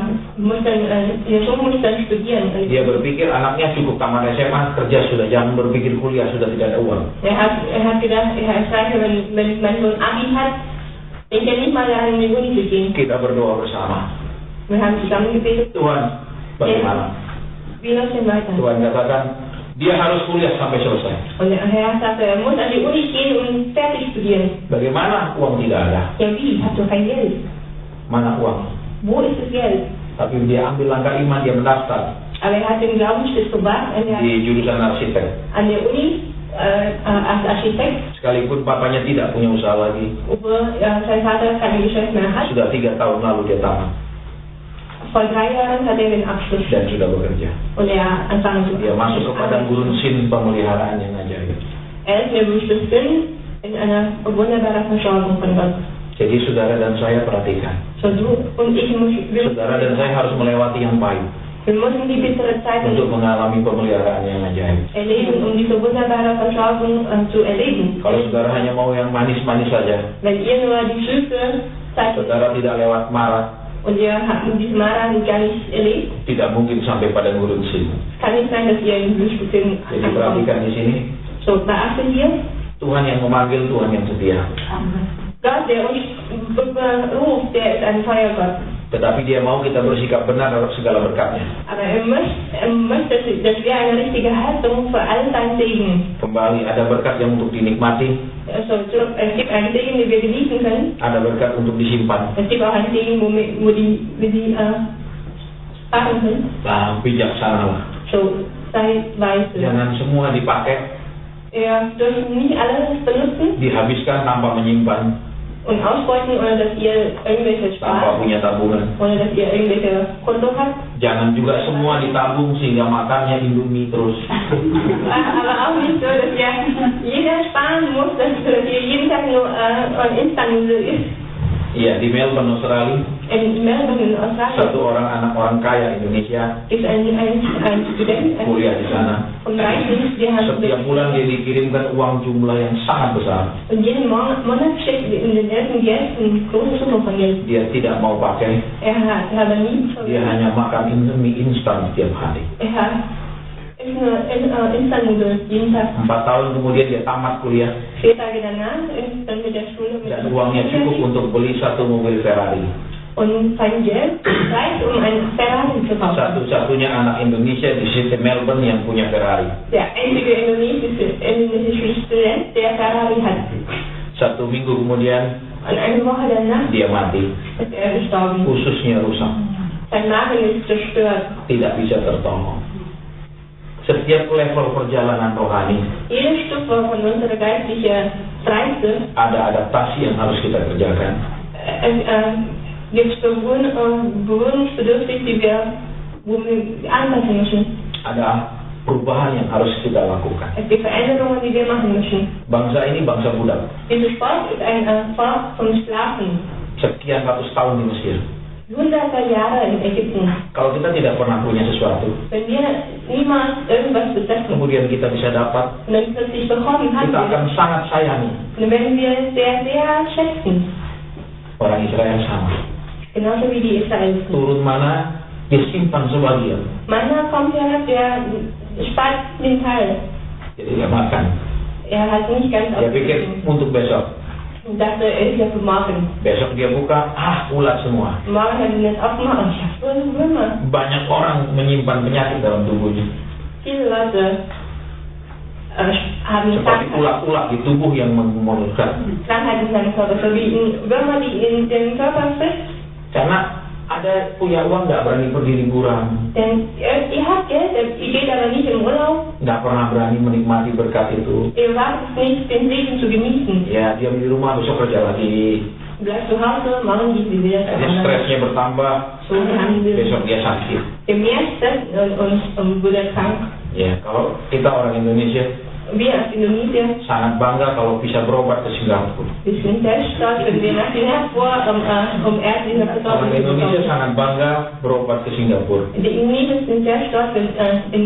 der Sohn muss dann studieren. Dia berpikir anaknya cukup tamat SMA, kerja sudah, jangan berpikir kuliah, sudah tidak ada uang. Er hat gedacht, er ist reicher, wenn mein Sohn Abi hat, denkt er nicht mal daran, in die Uni zu gehen. Kita berdoa bersama. Wir haben zusammen gebetet. Tuhan, bagaimana? Wie läuft denn weiter? Tuhan katakan, dia harus kuliah sampai selesai. Und der Herr sagte, er muss an die Uni gehen und fertig studieren. Bagaimana? Uang tidak ada. Ja, wie? Hast du kein Geld? Mana uang? Wo ist das Geld? Tapi dia ambil langkah iman, dia mendaftar Aber er hat den Glaubensschritt gewagt di jurusan arsitek. an der Uni als Architekt, Sekalipun papanya tidak punya usaha lagi. obwohl sein Vater kein Geschäft mehr hat. Sudah 3 tahun lalu dia tamat Vor 3 Jahren hat er den Abschluss dan sudah bekerja. und er anfangen zu Dia masuk ke padang gurun Sin, pemeliharaan yang ajaib. Er ist in der Wüste Sin in einer wunderbaren Versorgung von Gott. Jadi saudara dan saya perhatikan. So du und ich wir Saudara dan saya harus melewati yang pahit müssen die bittere Zeit untuk mengalami pemeliharaan yang ajaib. erleben, um diese wunderbare Versorgung zu erleben. Kalau saudara hanya mau yang manis-manis saja, Wenn ihr nur die süße Zeit saudara tidak lewat marah, und ihr habt diesen Mara gar nicht erlebt, tidak mungkin sampai pada gurun Sin. kann nicht sein, dass ihr in die Wüste Sin Jadi perhatikan di sini, So, beachtet ihr, Tuhan yang memanggil, Tuhan yang setia. Gott, der uns beruft, der ist ein Feuergott. Tetapi dia mau kita bersikap benar dalam segala berkatnya. Aber er möchte, dass wir eine richtige Haltung für all sein Segen. Kembali, ada berkat yang untuk dinikmati, Also, es gibt einen Segen, den wir genießen können. ada berkat untuk disimpan. Es gibt auch einen Segen, wo wir die sparen können. Nah, bijaksanalah. So, sei weise. Jangan semua dipakai, Ihr dürft nicht alles benutzen dihabiskan tanpa menyimpan, und ausbeuten, ohne dass ihr irgendwelche tanpa spart, punya tabungan. ohne dass ihr irgendwelche Konto habt. Jangan juga semua ditabung sehingga makannya Indomie terus. Aber auch nicht so, dass jeder sparen muss, dass ihr jeden Tag nur Instant-Nudeln isst. Iya, di Melbourne, Australia, In Melbourne, in Australien, satu anak orang kaya Indonesia ist ein Student, kuliah di sana. und reichlich, der hat Setiap bulan dia dikirimkan uang jumlah yang sangat besar. und jeden Monat steckt in den ersten Geld eine große Summe von Geld. Dia tidak mau pakai, Er hat aber nie dia hanya makan mie instan setiap hari. Er hat ist nur Instant-Nudeln jeden Tag. 4 tahun kemudian dia tamat kuliah 4 Tage danach ist dann mit der Schule dan uangnya cukup untuk beli 1 mobil Ferrari. und sein Geld reicht, um ein Ferrari zu kaufen. Satu-satunya anak Indonesia di City Melbourne yang punya Ferrari. Der einzige indonesische Student, der Ferrari hat. 1 minggu kemudian Und eine Woche danach dia mati, ist er gestorben. ususnya rusak, Sein Magen ist zerstört. tidak bisa tertolong. Setiap level perjalanan rohani Jede Stufe von unserer geistlichen Reise ada adaptasi yang harus kita kerjakan. gibt Berührungsbedürftig, wo wir anpassen müssen. Ada perubahan yang harus kita lakukan. Es gibt Veränderungen, die wir machen müssen. Bangsa ini bangsa budak. Dieses Volk ist ein Volk von Sklaven. Sekian ratus tahun di Mesir. Hunderte Jahre in Ägypten. Kalau kita tidak pernah punya sesuatu, Wenn wir niemals irgendwas besetzen kemudian kita bisa dapat, und dann plötzlich bekommen haben, kita akan sangat sayangi. dann werden wir sehr, sehr schätzen. Orang Israel sama. Genauso wie die Israeliten. Turun mana, disimpan sebagian. Manna kommt her, der spart den Teil. Jadi dia makan. Er hat nicht ganz Dia pikir untuk besok. und dachte, er ist ja für morgen. Besok dia buka, ulat semua. Morgen hat er das aufgemacht und ich habe so eine Würmer. Banyak orang menyimpan penyakit dalam tubuhnya. Viele Leute haben Seperti ulat-ulat di tubuh yang menularkan. Krankheit in seinem Körper, so wie Würmer, die in den Körper frisst. Karena ada punya uang nggak berani pergi liburan, Denn ihr habt Geld, ihr geht aber nicht im Urlaub. nggak pernah berani menikmati berkat itu. Ihr wagt es nicht, den Segen zu genießen. Ya diam di rumah, besok kerja lagi. Bleibt zu Hause, morgen geht sie wieder zur Jadi Arbeit. stresnya bertambah, So haben wir besok dia sakit. mehr Stress und wurde krank. Ya kalau kita orang Indonesia Wir als Indonesier, sangat bangga kalau bisa berobat ke Singapura. wir sind sehr stolz, wenn wir nach Singapur ärztliche Orang Versorgung Indonesia bekommen. sangat bangga berobat ke Singapura. Die Indonesier sind sehr stolz, in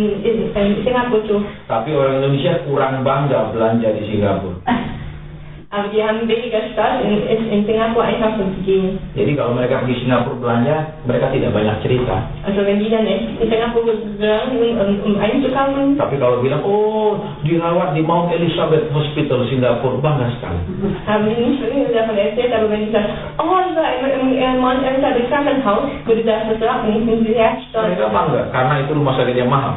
Singapur zu. Tapi orang Indonesia kurang bangga belanja di Singapura. Aber die haben weniger Stolz, in Singapur einkaufen zu gehen. Jadi kalau mereka pergi Singapura belanja, mereka tidak banyak cerita. Also wenn die dann in Singapur gegangen sind, einzukaufen, Tapi kalau bilang, oh dirawat di Mount Elizabeth Hospital Singapura, bangga sekali. haben die nicht wirklich davon erzählt, aber wenn die sagen, oh, ich war im Mount Elizabeth Krankenhaus, würde das sagen, sind sie sehr stolz. Mereka bangga karena itu rumah sakit yang mahal.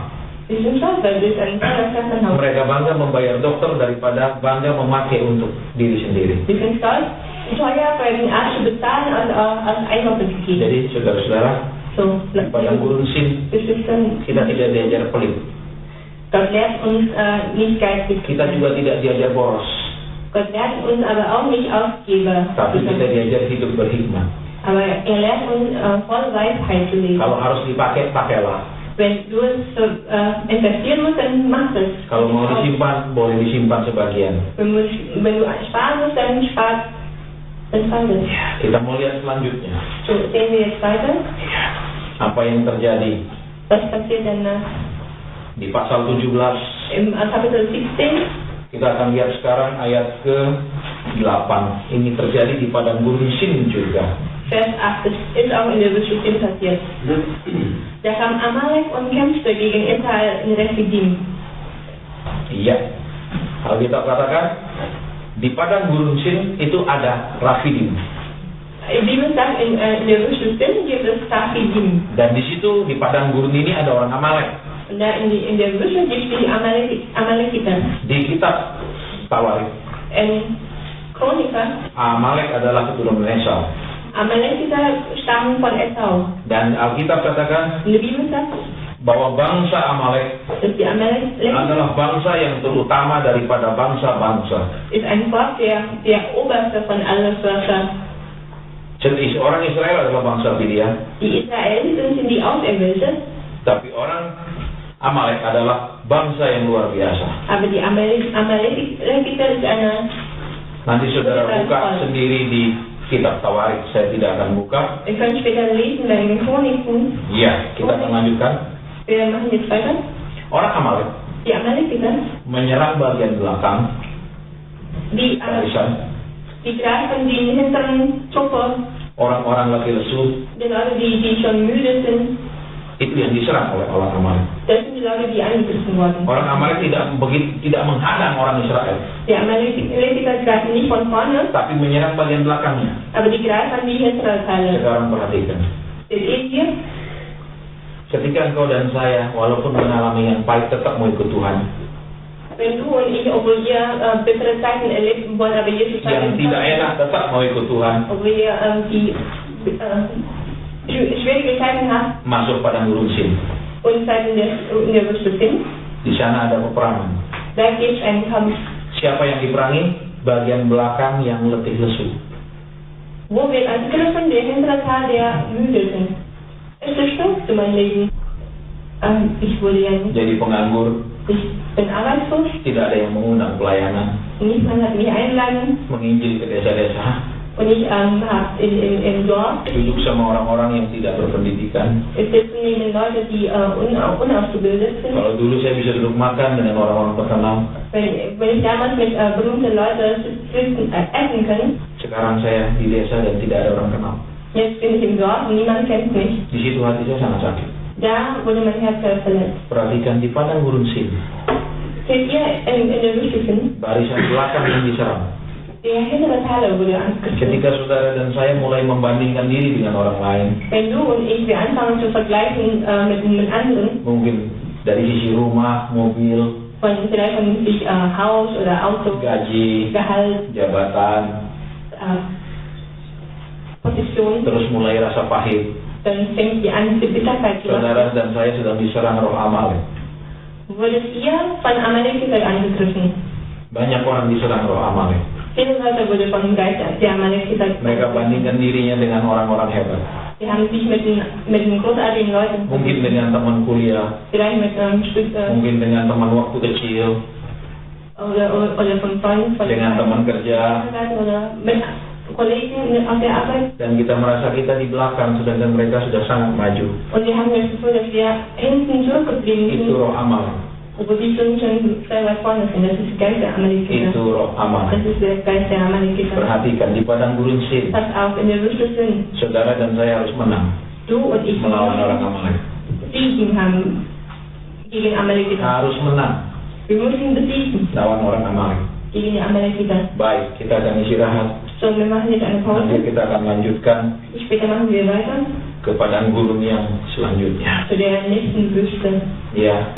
Sie sind stolz, weil das ein tolles Krankenhaus. Mereka bangga membayar dokter daripada bangga memakai untuk diri sendiri. Sie sind stolz, teuer für den Arzt zu bezahlen, als einkaufen zu gehen. Jadi saudara-saudara, So, di padang gurun Sin Geschwistern, kita tidak diajar pelit. Gott lehrt uns nicht geizig zu Kita sein. juga tidak diajar boros. Gott lehrt uns aber auch nicht Ausgeber Tapi zu kita sein. diajar hidup berhikmat. Aber er lehrt uns voll Weisheit zu leben. Kalau harus dipakai, pakailah. Wenn du es investieren musst, dann mach es. Kalau mau disimpan, boleh disimpan sebagian. Wenn du sparen musst, dann spar es. Kita mau lihat selanjutnya. So, sehen wir jetzt weiter. Apa yang terjadi Was passiert danach? di pasal 17. Im Kapitel 17, Kita akan lihat sekarang ayat ke-8. Ini terjadi di padang gurun Sin juga. Vers 8, das ist auch in der Wüste passiert. Da kam Amalek und kämpfte gegen Israel in Rephidim. Iya. Alkitab katakan di padang gurun Sin itu ada Rafidim. Die Bibel sagt, in der Wüste gibt es Rephidim. Dan di situ di padang gurun ini ada orang Amalek. Und da in der Wüste gibt es die Amalekiter. Di kitab Tawarik, In Chroniker, Amalek adalah keturunan Esau. Amalekiter stammen von Esau. Dan Alkitab katakan In der Bibel sagt, bahwa bangsa Amalek dass die Amalekiter adalah bangsa yang terutama daripada bangsa-bangsa. ist ein Volk, der oberste von allen Völkern. Jadi orang Israel adalah bangsa pilihan, Die Israeliten sind die Auserwählte, tapi orang Amalek adalah bangsa yang luar biasa. aber die Amalekiter ist eine. Nanti saudara buka sendiri di kitab Tawarik, saya tidak akan buka. Wir können später lesen bei den Chroniken. Iya, kita akan lanjutkan. Wir machen jetzt weiter. Orang Amalek Die Amalekiter, menyerang bagian belakang die barisan, greifen die hinteren Truppe, orang-orang laki lesu, die Leute, die schon müde sind. itu yang diserang oleh orang Amalek. Das sind die Leute, die angegriffen wurden. Orang Amalek tidak menghadang orang Israel, Die Amalekiter greifen nicht von vorne, tapi menyerang bagian belakangnya. aber die greifen die hinteren Teile. Sekarang perhatikan. Seht ihr hier? Ketika engkau dan saya, walaupun mengalami yang pahit, tetap mau ikut Tuhan. Wenn du und ich, obwohl wir bittere Zeiten erleben wollen, aber Jesus Yang tidak enak, tetap mau ikut Tuhan. obwohl wir die schwierige Zeiten haben Masuk padang gurun Sin. und Zeiten in der Wüste sind, Di sana ada peperangan. da gibt es einen Kampf. Siapa yang diperangi? Bagian belakang yang letih lesu. Wo wird angegriffen? Der hintere Teil, der müde sind. Es ist schlimm für mein Leben. Ich wurde ja nicht. Jadi penganggur, Ich bin arbeitslos. tidak ada yang mengundang pelayanan, Niemand hat mich eingeladen. menginjil ke desa-desa, Und ich habe im Dorf, duduk sama orang-orang yang tidak berpendidikan. es sitzen neben Leute, die unausgebildet sind. Kalau dulu saya bisa duduk makan dengan orang-orang terkenal, Wenn ich damals mit berühmten Leuten essen kann, sekarang saya di desa dan tidak ada orang kenal. jetzt bin ich im Dorf und niemand kennt mich. Di situ hati saya sangat sakit. Da wurde mein Herz sehr verletzt. Perhatikan di padang gurun Sin, Seht ihr in der Wüste sind, barisan belakang yang diserang. der hintere Teil wurde angegriffen. Ketika saudara dan saya mulai membandingkan diri dengan orang lain, Wenn du und ich, wir anfangen zu vergleichen mit anderen, mungkin dari sisi rumah, mobil, vielleicht von sich Haus oder Auto, gaji, Gehalt, jabatan, Position, terus mulai rasa pahit. dann fängt die an, die Bitterkeit zu Saudara dan saya sedang diserang roh Amalek. Wurdet ihr von Amalekiter angegriffen? Banyak orang diserang roh Amalek. Viele Leute wurden von Geist der Amalekiter Mereka bandingkan dirinya dengan orang-orang hebat. Sie haben sich mit den großartigen Leuten Mungkin dengan teman kuliah, vielleicht mit mungkin dengan teman waktu kecil, oder von Freunden, von dengan teman kerja, oder mit Kollegen auf der Arbeit. dan kita merasa kita di belakang, sedangkan mereka sudah sangat maju. Und wir haben das Gefühl, dass wir hinten zurückgeblieben Itu sind, roh Amalek. obwohl die schon sehr weit vorne sind. Das ist der Geist der Amalekiter. Itu roh Das Amalek. ist der Geist der Amalekiter. Perhatikan di padang gurun Sin, Pass auf, in der Wüste sind saudara dan saya harus menang du und ich melawan orang Amalek. besiegen haben gegen Amalekiter. Harus menang Wir müssen besiegen lawan orang Amalek. gegen die Amalekiter. Baik, kita akan istirahat. So, wir machen jetzt eine Nanti Pause. kita akan lanjutkan Später machen wir weiter ke padang gurun yang selanjutnya. zu der nächsten Wüste. Ya.